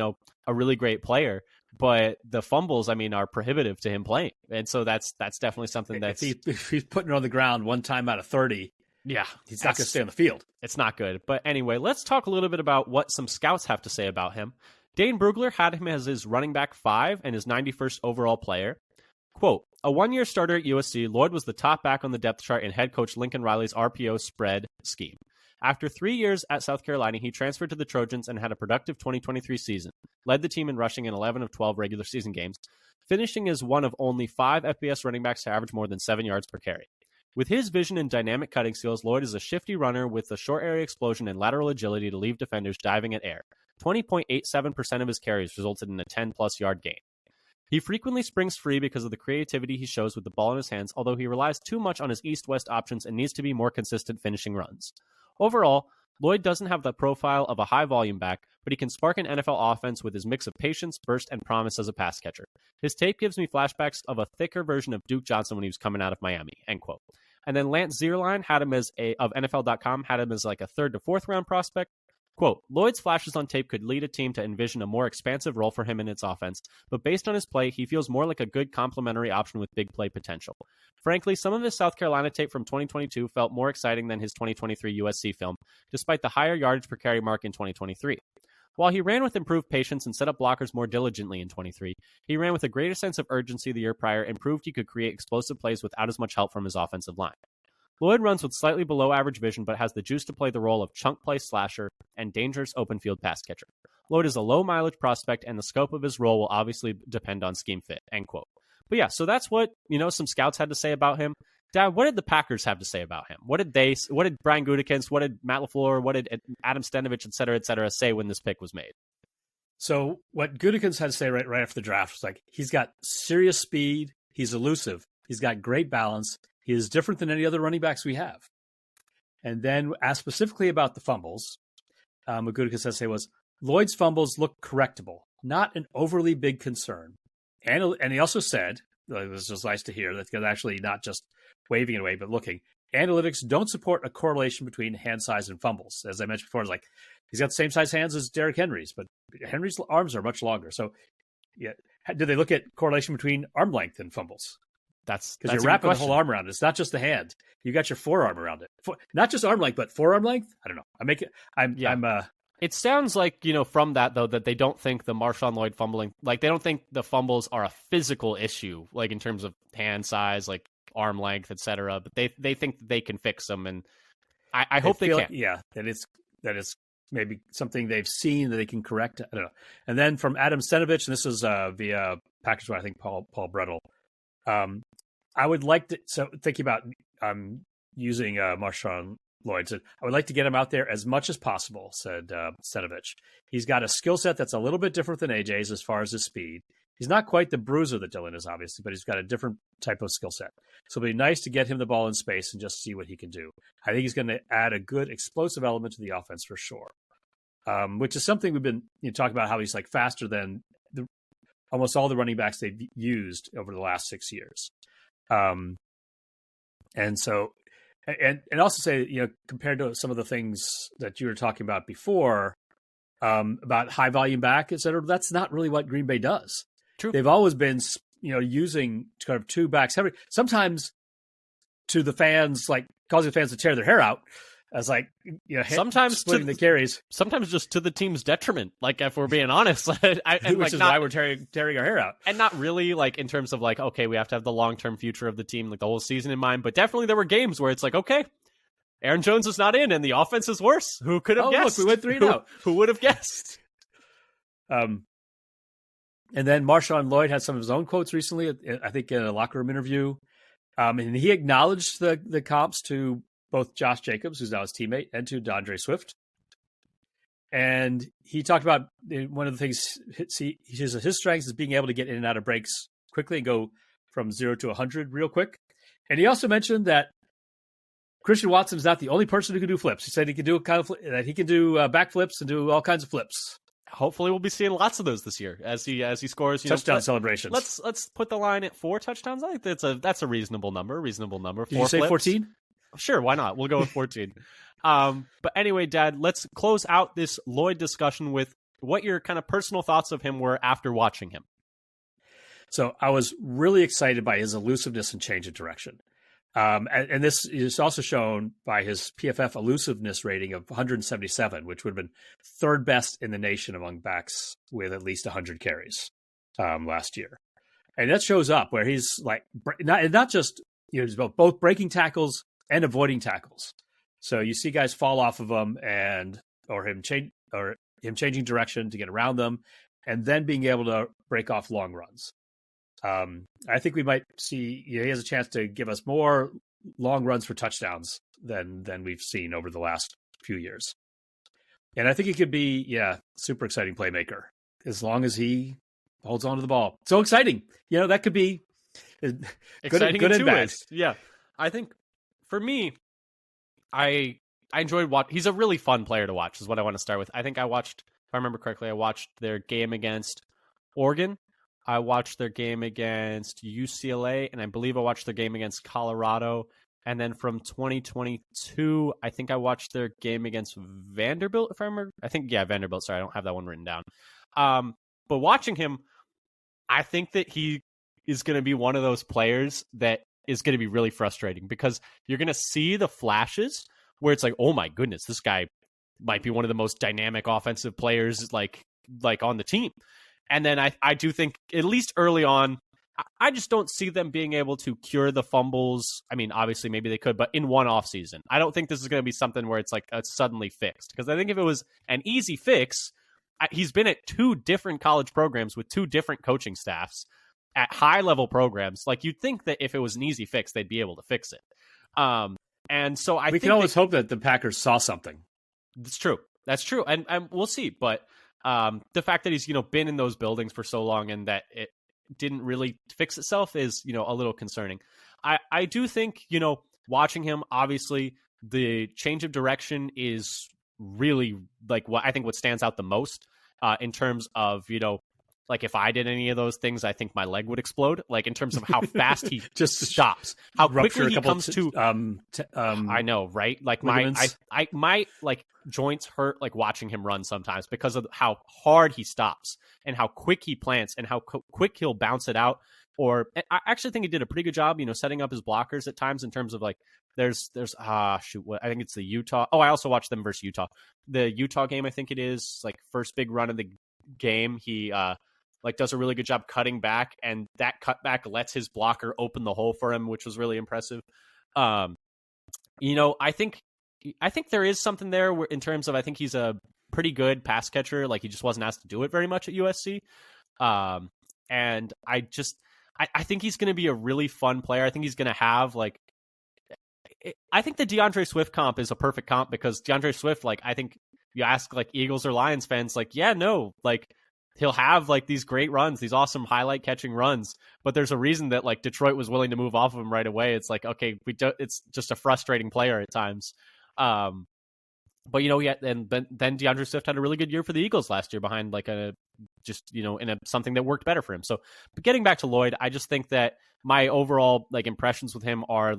a really great player, but the fumbles are prohibitive to him playing, and so that's definitely something that's if he's putting it on the ground 1 time out of 30. Yeah, he's not going to stay on the field. It's not good. But anyway, let's talk a little bit about what some scouts have to say about him. Dane Brugler had him as his running back 5 and his 91st overall player. Quote, a 1-year starter at USC, Lloyd was the top back on the depth chart in head coach Lincoln Riley's RPO spread scheme. After 3 years at South Carolina, he transferred to the Trojans and had a productive 2023 season, led the team in rushing in 11 of 12 regular season games, finishing as one of only 5 FBS running backs to average more than 7 yards per carry. With his vision and dynamic cutting skills, Lloyd is a shifty runner with a short area explosion and lateral agility to leave defenders diving at air. 20.87% of his carries resulted in a 10-plus yard gain. He frequently springs free because of the creativity he shows with the ball in his hands, although he relies too much on his east-west options and needs to be more consistent finishing runs. Overall, Lloyd doesn't have the profile of a high-volume back, but he can spark an NFL offense with his mix of patience, burst, and promise as a pass catcher. His tape gives me flashbacks of a thicker version of Duke Johnson when he was coming out of Miami, end quote. And then Lance Zierlein had him of NFL.com had him as like a 3rd to 4th round prospect. Quote, Lloyd's flashes on tape could lead a team to envision a more expansive role for him in its offense, but based on his play, he feels more like a good complementary option with big play potential. Frankly, some of his South Carolina tape from 2022 felt more exciting than his 2023 USC film, despite the higher yardage per carry mark in 2023. While he ran with improved patience and set up blockers more diligently in 23, he ran with a greater sense of urgency the year prior and proved he could create explosive plays without as much help from his offensive line. Lloyd runs with slightly below average vision, but has the juice to play the role of chunk play slasher and dangerous open field pass catcher. Lloyd is a low mileage prospect, and the scope of his role will obviously depend on scheme fit, end quote. But yeah, so that's what, some scouts had to say about him. Dad, what did the Packers have to say about him? What did Brian Gutekunst, what did Matt LaFleur, what did Adam Stenavich, et cetera, say when this pick was made? So what Gutekunst had to say right after the draft was like, he's got serious speed, he's elusive, he's got great balance, he is different than any other running backs we have. And then asked specifically about the fumbles, what Gutekunst had to say was, Lloyd's fumbles look correctable, not an overly big concern. And he also said, it was just nice to hear, that's actually not just waving it away, but looking. Analytics don't support a correlation between hand size and fumbles. As I mentioned before, it's like he's got the same size hands as Derrick Henry's, but Henry's arms are much longer. So, yeah, did they look at correlation between arm length and fumbles? That's because you're wrapping the whole arm around it. It's not just the hand. You got your forearm around it. Not just arm length, but forearm length. I don't know. It sounds like, from that, though, that they don't think the MarShawn Lloyd fumbling, like, they don't think the fumbles are a physical issue, like, in terms of hand size, like, arm length, etc. But they think they can fix them, and I hope they can. Yeah, that is maybe something they've seen that they can correct. I don't know. And then from Adam Stenavich, and this is via Packers, I think Paul Brettel. I would like to, so thinking about using MarShawn Lloyd, said, I would like to get him out there as much as possible, said Stenavich. He's got a skill set that's a little bit different than AJ's as far as his speed. He's not quite the bruiser that Dylan is, obviously, but he's got a different type of skill set. So it'll be nice to get him the ball in space and just see what he can do. I think he's going to add a good explosive element to the offense for sure, which is something we've been talking about, how he's like faster than almost all the running backs they've used over the last 6 years. And so, and also say, compared to some of the things that you were talking about before, about high volume back, et cetera, that's not really what Green Bay does. True. They've always been, using kind of two backs heavy, sometimes to the fans, like causing fans to tear their hair out as like, sometimes splitting the carries. Sometimes just to the team's detriment. Like, if we're being honest, which is why we're tearing our hair out. And not really like in terms of like, okay, we have to have the long-term future of the team, like the whole season in mind. But definitely there were games where it's like, okay, Aaron Jones is not in and the offense is worse. Who could have guessed? Look, we went 3-0. Who would have guessed? And then MarShawn Lloyd had some of his own quotes recently, I think in a locker room interview. And he acknowledged the comps to both Josh Jacobs, who's now his teammate, and to DeAndre Swift. And he talked about one of the things his strengths is being able to get in and out of breaks quickly and go from 0 to 100 real quick. And he also mentioned that Christian Watson is not the only person who can do flips. He said he can do that he can do backflips and do all kinds of flips. Hopefully, we'll be seeing lots of those this year as he scores touchdown celebrations. Let's put the line at 4 touchdowns. I think that's a reasonable number. Did you say 14? Sure, why not? We'll go with 14. But anyway, Dad, let's close out this Lloyd discussion with what your kind of personal thoughts of him were after watching him. So I was really excited by his elusiveness and change of direction. And this is also shown by his PFF elusiveness rating of 177, which would have been third best in the nation among backs with at least 100 carries last year. And that shows up where he's like, not just, he's both breaking tackles and avoiding tackles. So you see guys fall off of him or him changing direction to get around them and then being able to break off long runs. I think we might see he has a chance to give us more long runs for touchdowns than we've seen over the last few years. And I think he could be, super exciting playmaker as long as he holds on to the ball. So exciting. That could be exciting good and bad. Yeah. I think for me, I enjoyed watch. He's a really fun player to watch. Is what I want to start with. I think I watched, if I remember correctly, I watched their game against Oregon. I watched their game against UCLA, and I believe I watched their game against Colorado. And then from 2022, I think I watched their game against Vanderbilt, if I remember. I think, yeah, Vanderbilt. Sorry, I don't have that one written down. But watching him, I think that he is going to be one of those players that is going to be really frustrating because you're going to see the flashes where it's like, oh my goodness, this guy might be one of the most dynamic offensive players like on the team. And then I do think, at least early on, I just don't see them being able to cure the fumbles. I mean, obviously, maybe they could, but in one offseason. I don't think this is going to be something where it's like suddenly fixed. Because I think if it was an easy fix, he's been at 2 different college programs with 2 different coaching staffs at high-level programs. Like, you'd think that if it was an easy fix, they'd be able to fix it. And so I think we can always hope that the Packers saw something. That's true. That's true. And we'll see. But the fact that he's, been in those buildings for so long and that it didn't really fix itself is, a little concerning. I do think, watching him, obviously the change of direction is really like what stands out the most in terms of, like if I did any of those things, I think my leg would explode. Like in terms of how fast he just stops, how quickly he comes to. I know, right? Like my like joints hurt like watching him run sometimes because of how hard he stops and how quick he plants and how quick he'll bounce it out. Or I actually think he did a pretty good job, setting up his blockers at times in terms of like there's I think it's the Utah. Oh, I also watched them versus Utah. The Utah game, I think it is like first big run of the game. He does a really good job cutting back, and that cutback lets his blocker open the hole for him, which was really impressive. I think there is something there where, in terms of, I think he's a pretty good pass catcher. Like he just wasn't asked to do it very much at USC. And I think he's going to be a really fun player. I think he's going to have I think the DeAndre Swift comp is a perfect comp because DeAndre Swift, I think you ask Eagles or Lions fans, he'll have these great runs, these awesome highlight catching runs, but there's a reason that Detroit was willing to move off of him right away. It's it's just a frustrating player at times. But then DeAndre Swift had a really good year for the Eagles last year behind something that worked better for him. So, but getting back to Lloyd, I just think that my overall impressions with him are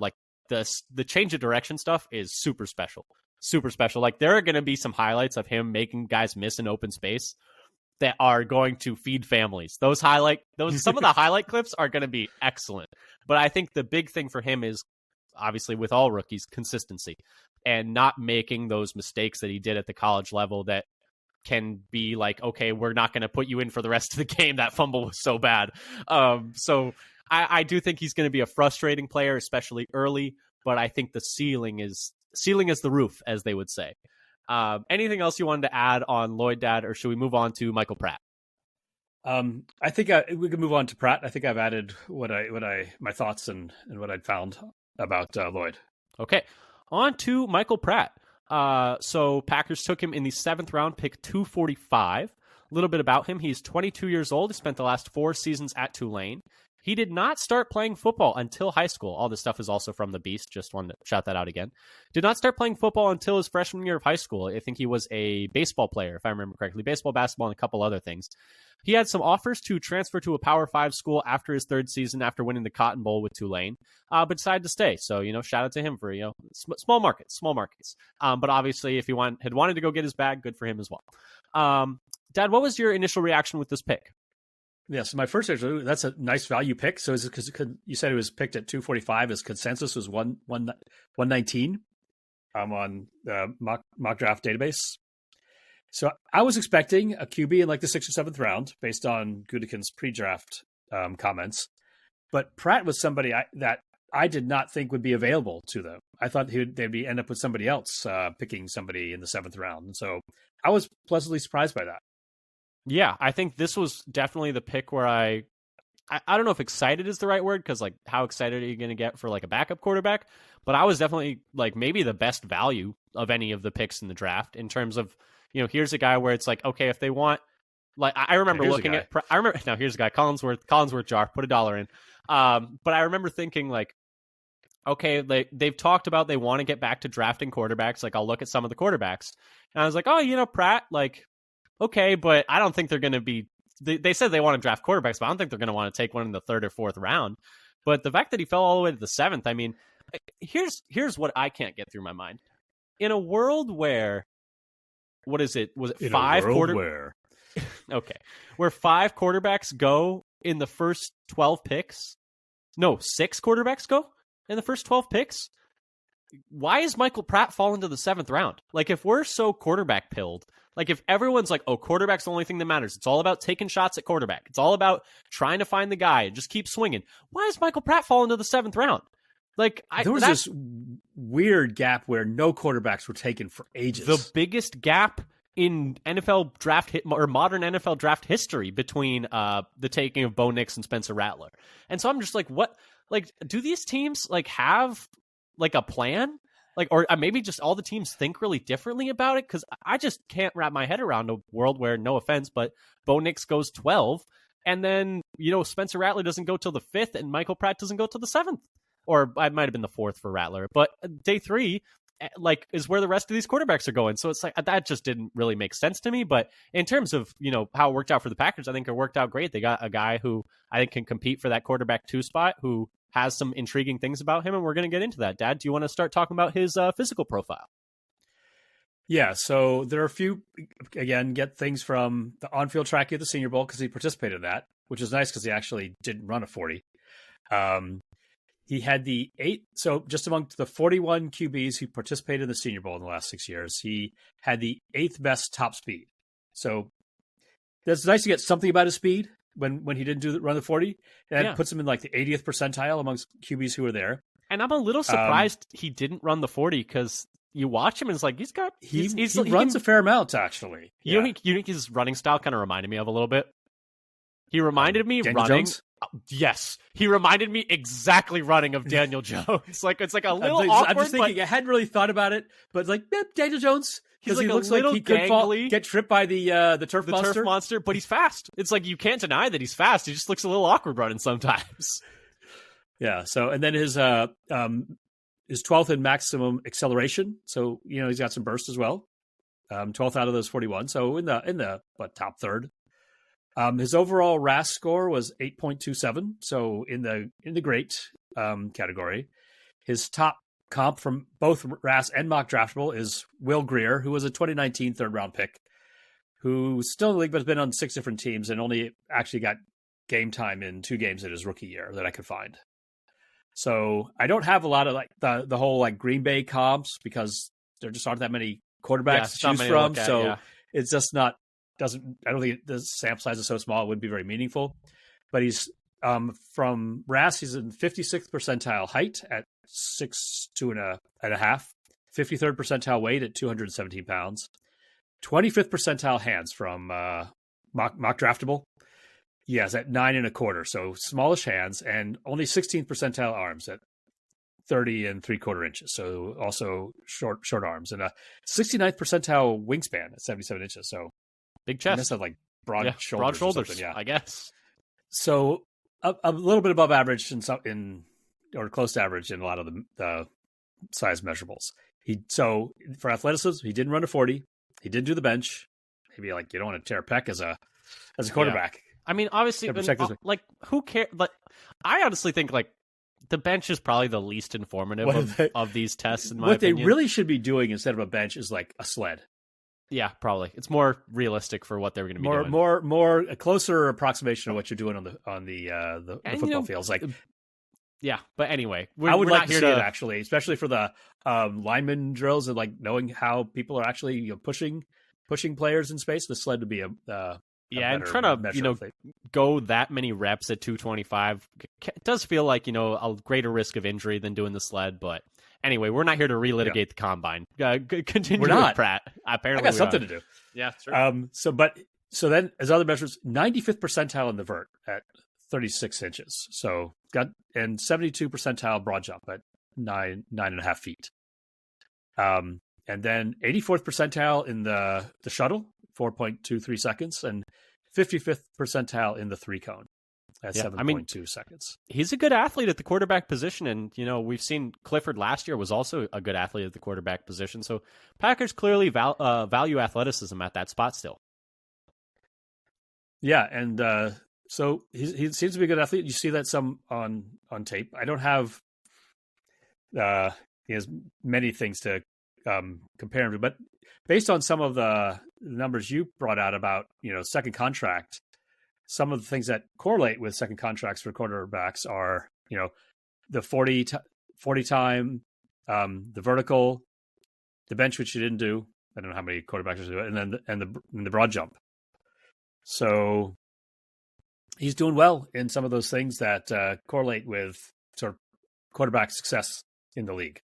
the change of direction stuff is super special. Super special. There are going to be some highlights of him making guys miss in open space that are going to feed families. Some of the highlight clips are going to be excellent. But I think the big thing for him is, obviously with all rookies, consistency and not making those mistakes that he did at the college level that can be okay, we're not going to put you in for the rest of the game. That fumble was so bad. So I do think he's going to be a frustrating player, especially early, but I think the ceiling is the roof, as they would say. Anything else you wanted to add on Lloyd, Dad, or should we move on to Michael Pratt? I think we can move on to Pratt. I think I've added my thoughts and what I'd found about Lloyd. Okay, on to Michael Pratt. So Packers took him in the 7th round, pick 245. A little bit about him. He's 22 years old. He spent the last 4 seasons at Tulane. He did not start playing football until high school. All this stuff is also from The Beast. Just wanted to shout that out again. Did not start playing football until his freshman year of high school. I think he was a baseball player, if I remember correctly. Baseball, basketball, and a couple other things. He had some offers to transfer to a Power 5 school after his 3rd season after winning the Cotton Bowl with Tulane, but decided to stay. So, shout out to him for, small markets. But obviously, if he had wanted to go get his bag, good for him as well. Dad, what was your initial reaction with this pick? Yeah, so my first answer, that's a nice value pick. So is it because you said it was picked at 245, his consensus was 119 on the mock draft database. So I was expecting a QB in the 6th or 7th round based on Gutekunst's pre-draft comments. But Pratt was somebody that I did not think would be available to them. I thought they'd end up with somebody else picking somebody in the 7th round. And so I was pleasantly surprised by that. Yeah, I think this was definitely the pick where I don't know if excited is the right word, because how excited are you going to get for a backup quarterback? But I was definitely maybe the best value of any of the picks in the draft in terms of, here's a guy where it's okay, if they want, I remember looking at, now here's a guy, Collinsworth jar, put $1 in. But I remember thinking okay, they've talked about they want to get back to drafting quarterbacks. Like, I'll look at some of the quarterbacks. And I was like, oh, Pratt, like, okay, but I don't think they're going to be... They said they want to draft quarterbacks, but I don't think they're going to want to take one in the 3rd or 4th round. But the fact that he fell all the way to the 7th, I mean, here's what I can't get through my mind. In a world where, what is it? Was it in 5 where? Okay. Where 5 quarterbacks go in the first 12 picks? No, 6 quarterbacks go in the first 12 picks? Why is Michael Pratt falling to the 7th round? Like, if we're so quarterback pilled, like if everyone's like, oh, quarterback's the only thing that matters. It's all about taking shots at quarterback. It's all about trying to find the guy and just keep swinging. Why is Michael Pratt falling to the 7th round? Like, there was this weird gap where no quarterbacks were taken for ages. The biggest gap in NFL draft or modern NFL draft history between the taking of Bo Nix and Spencer Rattler. And so I'm just like, what? Like, do these teams like have like a plan? Like, or maybe just all the teams think really differently about it? Because I just can't wrap my head around a world where, no offense, but Bo Nix goes 12, and then Spencer Rattler doesn't go till the 5th, and Michael Pratt doesn't go till the 7th. Or I might have been the 4th for Rattler, but day 3, like, is where the rest of these quarterbacks are going. So it's like, that just didn't really make sense to me. But in terms of, how it worked out for the Packers, I think it worked out great. They got a guy who I think can compete for that quarterback 2 spot, who has some intriguing things about him. And we're going to get into that. Dad, do you want to start talking about his physical profile? Yeah. So there are a few, again, get things from the on-field tracking at the Senior Bowl, because he participated in that, which is nice because he actually didn't run a 40. He had the 8, so just among the 41 QBs who participated in the Senior Bowl in the last 6 years, he had the 8th best top speed. So that's nice to get something about his speed when he didn't run the 40. And that puts him in like the 80th percentile amongst QBs who were there. And I'm a little surprised he didn't run the 40, because you watch him and it's like, he runs a fair amount, actually. You think his running style kind of reminded me of a little bit? He reminded me Daniel running. Jones? Yes, he reminded me exactly running of Daniel Jones. It's like a little awkward. I'm just thinking, I hadn't really thought about it, but like Daniel Jones, he's like he looks like he could get tripped by the turf monster. But he's fast. It's like, you can't deny that he's fast. He just looks a little awkward running sometimes. Yeah. So, and then his 12th in maximum acceleration. So he's got some burst as well. 12th out of those 41. So in the top third. His overall RAS score was 8.27, so in the great category. His top comp from both RAS and mock draftable is Will Grier, who was a 2019 third-round pick, who's still in the league but has been on 6 different teams and only actually got game time in 2 games in his rookie year that I could find. So I don't have a lot of like the whole like Green Bay comps, because there just aren't that many quarterbacks to choose from. It's just not. I don't think the sample size is so small it wouldn't be very meaningful. But he's from RAS, he's in 56th percentile height at 6'2" and a half, 53rd percentile weight at 217 pounds, 25th percentile hands from mock draftable. He has at 9 1/4, so smallish hands, and only 16th percentile arms at 30 3/4 inches. So also short arms, and a 69th percentile wingspan at 77 inches. So big chest. Must have like broad shoulders. I guess. So a little bit above average or close to average in a lot of the size measurables. So for athleticism, he didn't run a 40. He did do the bench. Maybe like, you don't want to tear a pec as a quarterback. Yeah. I mean, obviously, like, who cares? Like, I honestly think like the bench is probably the least informative of these tests. In my opinion, they really should be doing instead of a bench is like a sled. Yeah, probably. It's more realistic for what they're going to be doing. More a closer approximation of what you're doing on the football fields. Like, yeah. But anyway, I would like to see it actually, especially for the lineman drills and like knowing how people are actually pushing players in space. The sled would be and trying to go that many reps at 225 it does feel like a greater risk of injury than doing the sled, but. Anyway, we're not here to relitigate the combine. Continue with Pratt. Apparently, I got something to do. Yeah, sure. So then, as other measures, 95th percentile in the vert at 36 inches. So and 72 percentile broad jump at 9.5 feet. And then 84th percentile in the shuttle, 4.23 seconds, and 55th percentile in the 3-cone. at Yeah, 7.2 seconds. He's a good athlete at the quarterback position, and we've seen Clifford last year was also a good athlete at the quarterback position. So Packers clearly value athleticism at that spot still. Yeah, and so he seems to be a good athlete. You see that some on tape. I don't have he has many things to compare him to, but based on some of the numbers you brought out about second contract, some of the things that correlate with second contracts for quarterbacks are the 40 time, the vertical, the bench, which you didn't do. I don't know how many quarterbacks do it, and then the broad jump. So he's doing well in some of those things that correlate with sort of quarterback success in the league.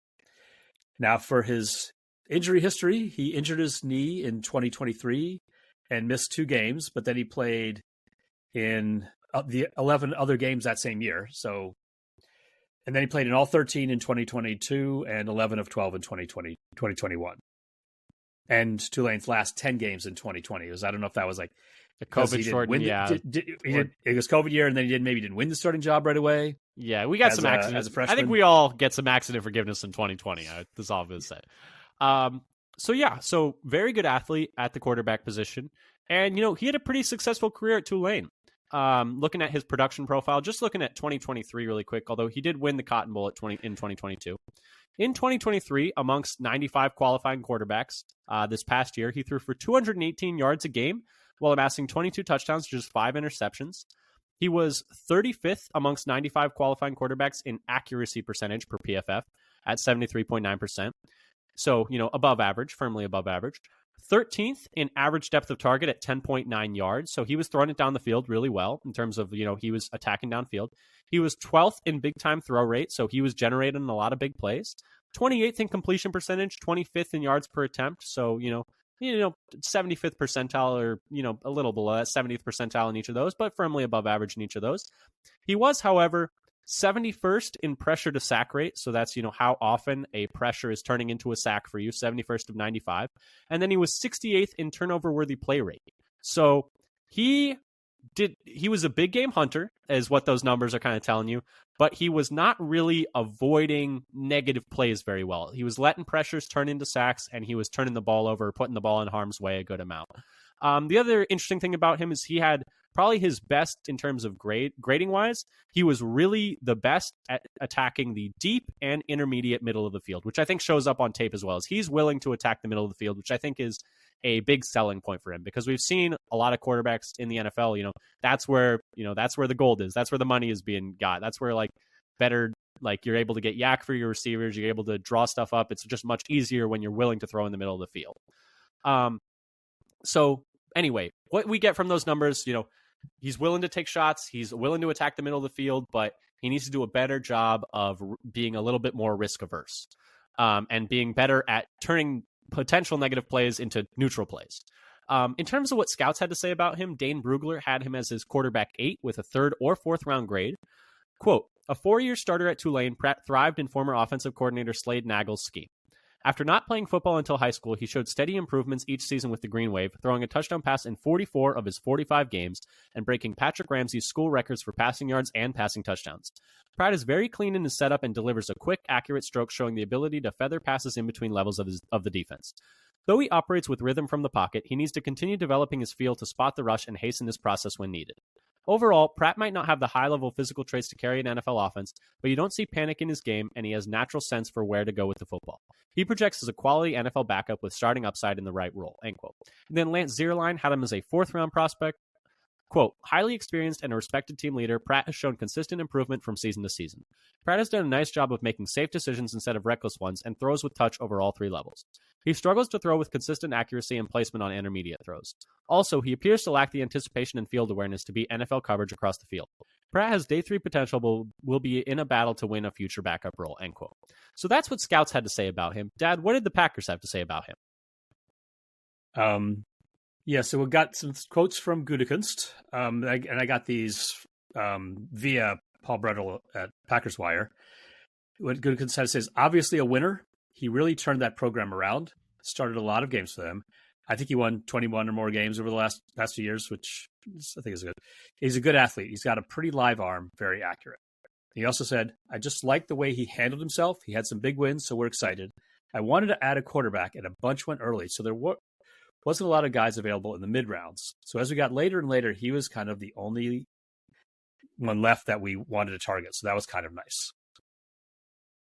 Now, for his injury history, he injured his knee in 2023 and missed 2 games, but then he played in the 11 other games that same year. So, and then he played in all 13 in 2022 and 11 of 12 in 2021. And Tulane's last 10 games in 2020. I don't know if that was like the COVID shortened, it was COVID year, and then he didn't win the starting job right away. Yeah, we got some accident. As a freshman. I think we all get some accident forgiveness in 2020. That's all I'm going to say. So very good athlete at the quarterback position. And, he had a pretty successful career at Tulane. Looking at his production profile, just looking at 2023 really quick, although he did win the Cotton Bowl in 2022. In 2023, amongst 95 qualifying quarterbacks this past year, he threw for 218 yards a game while amassing 22 touchdowns, just 5 interceptions. He was 35th amongst 95 qualifying quarterbacks in accuracy percentage per PFF at 73.9%. So, above average, firmly above average. 13th in average depth of target at 10.9 yards. So he was throwing it down the field really well in terms of, he was attacking downfield. He was 12th in big time throw rate. So he was generating a lot of big plays. 28th in completion percentage, 25th in yards per attempt. So, 75th percentile or, a little below that, 70th percentile in each of those, but firmly above average in each of those. He was, however, 71st in pressure to sack rate. So that's, how often a pressure is turning into a sack for you, 71st of 95. And then he was 68th in turnover worthy play rate. So he was a big game hunter, is what those numbers are kind of telling you, but he was not really avoiding negative plays very well. He was letting pressures turn into sacks, and he was turning the ball over, putting the ball in harm's way a good amount. The other interesting thing about him is he had probably his best in terms of grading wise. He was really the best at attacking the deep and intermediate middle of the field, which I think shows up on tape as well. As he's willing to attack the middle of the field, which I think is a big selling point for him, because we've seen a lot of quarterbacks in the NFL, that's where the gold is. That's where the money is being got. That's where you're able to get yak for your receivers. You're able to draw stuff up. It's just much easier when you're willing to throw in the middle of the field. So anyway, what we get from those numbers, he's willing to take shots. He's willing to attack the middle of the field, but he needs to do a better job of being a little bit more risk averse, and being better at turning potential negative plays into neutral plays. In terms of what scouts had to say about him, Dane Brugler had him as his quarterback 8 with a 3rd or 4th round grade. Quote, a 4-year starter at Tulane, Pratt thrived in former offensive coordinator Slade Nagel's scheme. After not playing football until high school, he showed steady improvements each season with the Green Wave, throwing a touchdown pass in 44 of his 45 games and breaking Patrick Ramsey's school records for passing yards and passing touchdowns. Pratt is very clean in his setup and delivers a quick, accurate stroke, showing the ability to feather passes in between levels of the defense. Though he operates with rhythm from the pocket, he needs to continue developing his feel to spot the rush and hasten this process when needed. Overall, Pratt might not have the high-level physical traits to carry an NFL offense, but you don't see panic in his game, and he has natural sense for where to go with the football. He projects as a quality NFL backup with starting upside in the right role, end quote. And then Lance Zierlein had him as a 4th-round prospect. Quote, highly experienced and a respected team leader, Pratt has shown consistent improvement from season to season. Pratt has done a nice job of making safe decisions instead of reckless ones and throws with touch over all 3 levels. He struggles to throw with consistent accuracy and placement on intermediate throws. Also, he appears to lack the anticipation and field awareness to beat NFL coverage across the field. Pratt has day 3 potential, but will be in a battle to win a future backup role, end quote. So that's what scouts had to say about him. Dad, what did the Packers have to say about him? Yeah, so we got some quotes from Gutekunst, and I got these via Paul Brettel at Packers Wire. What Gutekunst says, obviously a winner. He really turned that program around, started a lot of games for them. I think he won 21 or more games over the last few years, which I think is good. He's a good athlete. He's got a pretty live arm, very accurate. He also said, I just like the way he handled himself. He had some big wins, so we're excited. I wanted to add a quarterback, and a bunch went early, so there wasn't a lot of guys available in the mid rounds. So as we got later and later, he was kind of the only one left that we wanted to target. So that was kind of nice.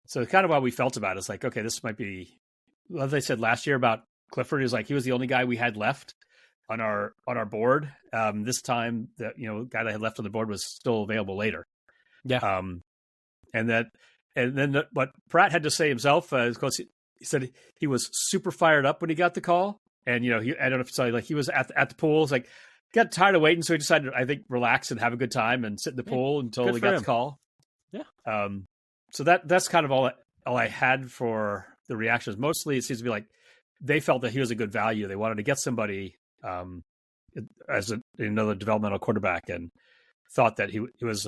So kind of how we felt about it is like, okay, this might be, as I said last year about Clifford, is like he was the only guy we had left on our board. This time, the guy that I had left on the board was still available later. Yeah. And then what Pratt had to say himself, he said he was super fired up when he got the call. And, I don't know if you saw, like he was at the pool. It's like, got tired of waiting. So he decided, I think, relax and have a good time and sit in the pool until he got the call. Yeah. So that's kind of all I had for the reactions. Mostly it seems to be like they felt that he was a good value. They wanted to get somebody as another developmental quarterback and thought that he was,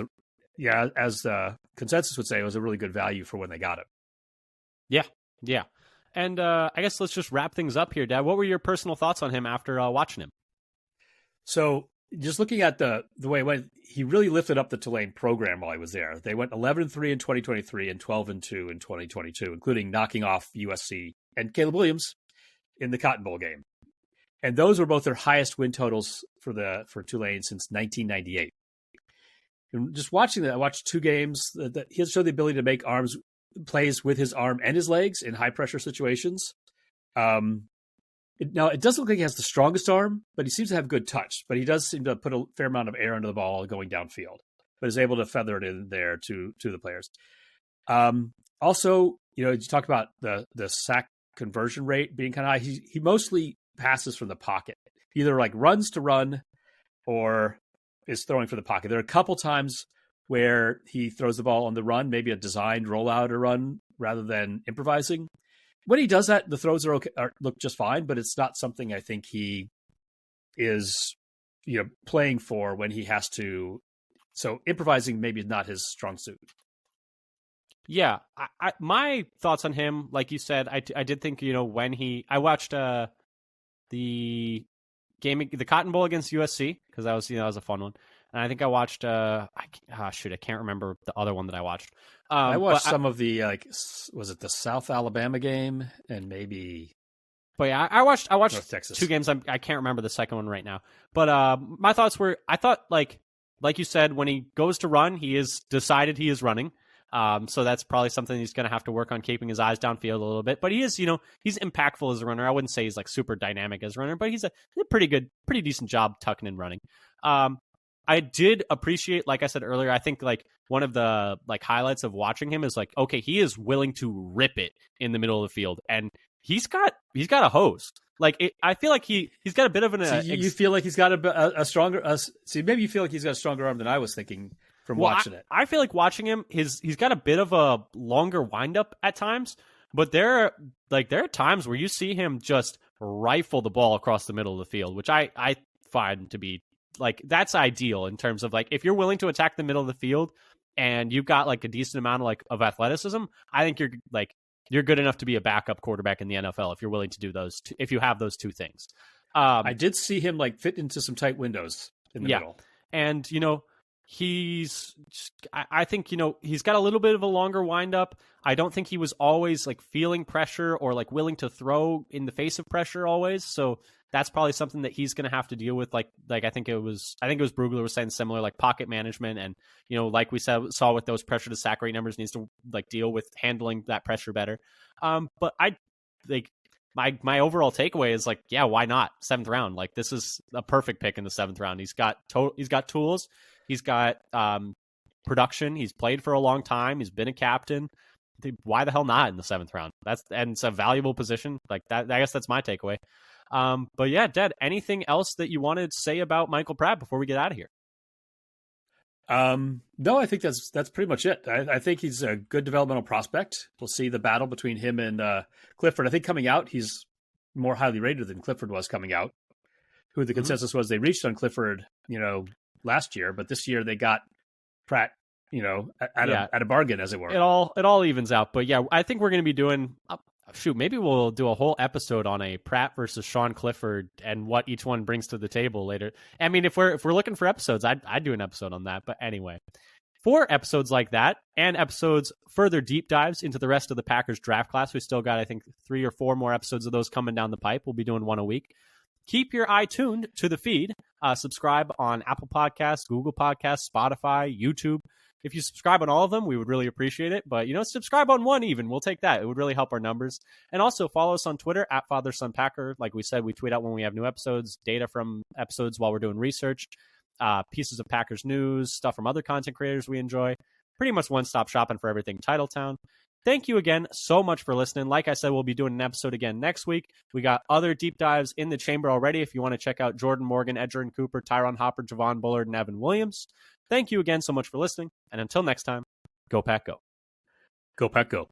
as the consensus would say, it was a really good value for when they got him. Yeah. Yeah. And I guess let's just wrap things up here, Dad. What were your personal thoughts on him after watching him? So just looking at the way it went, he really lifted up the Tulane program while he was there. They went 11-3 in 2023 and 12-2 in 2022, including knocking off USC and Caleb Williams in the Cotton Bowl game. And those were both their highest win totals for Tulane since 1998. And just watching that, I watched two games that he has showed the ability to make plays with his arm and his legs in high pressure situations. Now, it doesn't look like he has the strongest arm, but he seems to have good touch. But he does seem to put a fair amount of air under the ball going downfield, but is able to feather it in there to the players. Also, you talked about the sack conversion rate being kind of high. He mostly passes from the pocket, either like runs to run or is throwing for the pocket. There are a couple times where he throws the ball on the run, maybe a designed rollout or run rather than improvising. When he does that, the throws are okay, look just fine, but it's not something I think he is, playing for when he has to. So improvising maybe is not his strong suit. Yeah, my thoughts on him, like you said, I did think when I watched the game, the Cotton Bowl against USC, because that was a fun one. And I think I watched, I can't remember the other one that I watched. I watched some of the, was it the South Alabama game and maybe. But yeah, I watched North Texas. Two games. I can't remember the second one right now. But my thoughts were, I thought like you said, when he goes to run, he is decided he is running. So that's probably something he's going to have to work on, keeping his eyes downfield a little bit. But he is, he's impactful as a runner. I wouldn't say he's like super dynamic as a runner, but he's a pretty decent job tucking and running. I did appreciate, like I said earlier, I think like one of the like highlights of watching him is like, okay, he is willing to rip it in the middle of the field, and he's got a hose. Like I feel like he's got a bit of an. You feel like he's got a stronger. Maybe you feel like he's got a stronger arm than I was thinking from watching it. I feel like watching him, he's got a bit of a longer windup at times, but there are times where you see him just rifle the ball across the middle of the field, which I find to be. Like that's ideal in terms of like if you're willing to attack the middle of the field and you've got like a decent amount of athleticism, I think you're good enough to be a backup quarterback in the NFL if you're willing to do those if you have those two things. I did see him like fit into some tight windows in the middle. And I think he's got a little bit of a longer windup. I don't think he was always like feeling pressure or like willing to throw in the face of pressure always. So that's probably something that he's going to have to deal with. Like I think it was Brugler was saying similar, like pocket management. And, like we saw with those pressure to sack rate numbers, needs to like deal with handling that pressure better. But I like my overall takeaway is like, yeah, why not 7th round? Like this is a perfect pick in the 7th round. He's got tools. He's got production. He's played for a long time. He's been a captain. Why the hell not in the 7th round? And it's a valuable position. Like that. I guess that's my takeaway. But yeah, Dad, anything else that you wanted to say about Michael Pratt before we get out of here? No, I think that's pretty much it. I think he's a good developmental prospect. We'll see the battle between him and Clifford. I think coming out, he's more highly rated than Clifford was coming out. Who the consensus was they reached on Clifford, last year, but this year they got Pratt, at a bargain, as it were. It all evens out. But yeah, I think we're going to be doing shoot, maybe we'll do a whole episode on a Pratt versus Sean Clifford and what each one brings to the table later. I mean, if we're looking for episodes, I'd do an episode on that. But anyway, for episodes like that and episodes further deep dives into the rest of the Packers draft class, we still got, I think, 3 or 4 more episodes of those coming down the pipe. We'll be doing one a week. Keep your eye tuned to the feed. Subscribe on Apple Podcasts, Google Podcasts, Spotify, YouTube. If you subscribe on all of them, we would really appreciate it. But, subscribe on one even. We'll take that. It would really help our numbers. And also follow us on Twitter at FatherSonPacker. Like we said, we tweet out when we have new episodes, data from episodes while we're doing research, pieces of Packers news, stuff from other content creators we enjoy. Pretty much one-stop shopping for everything Titletown. Thank you again so much for listening. Like I said, we'll be doing an episode again next week. We got other deep dives in the chamber already if you want to check out Jordan Morgan, Edgerrin Cooper, Tyron Hopper, Javon Bullard, and Evan Williams. Thank you again so much for listening. And until next time, go Pack Go. Go Pack Go.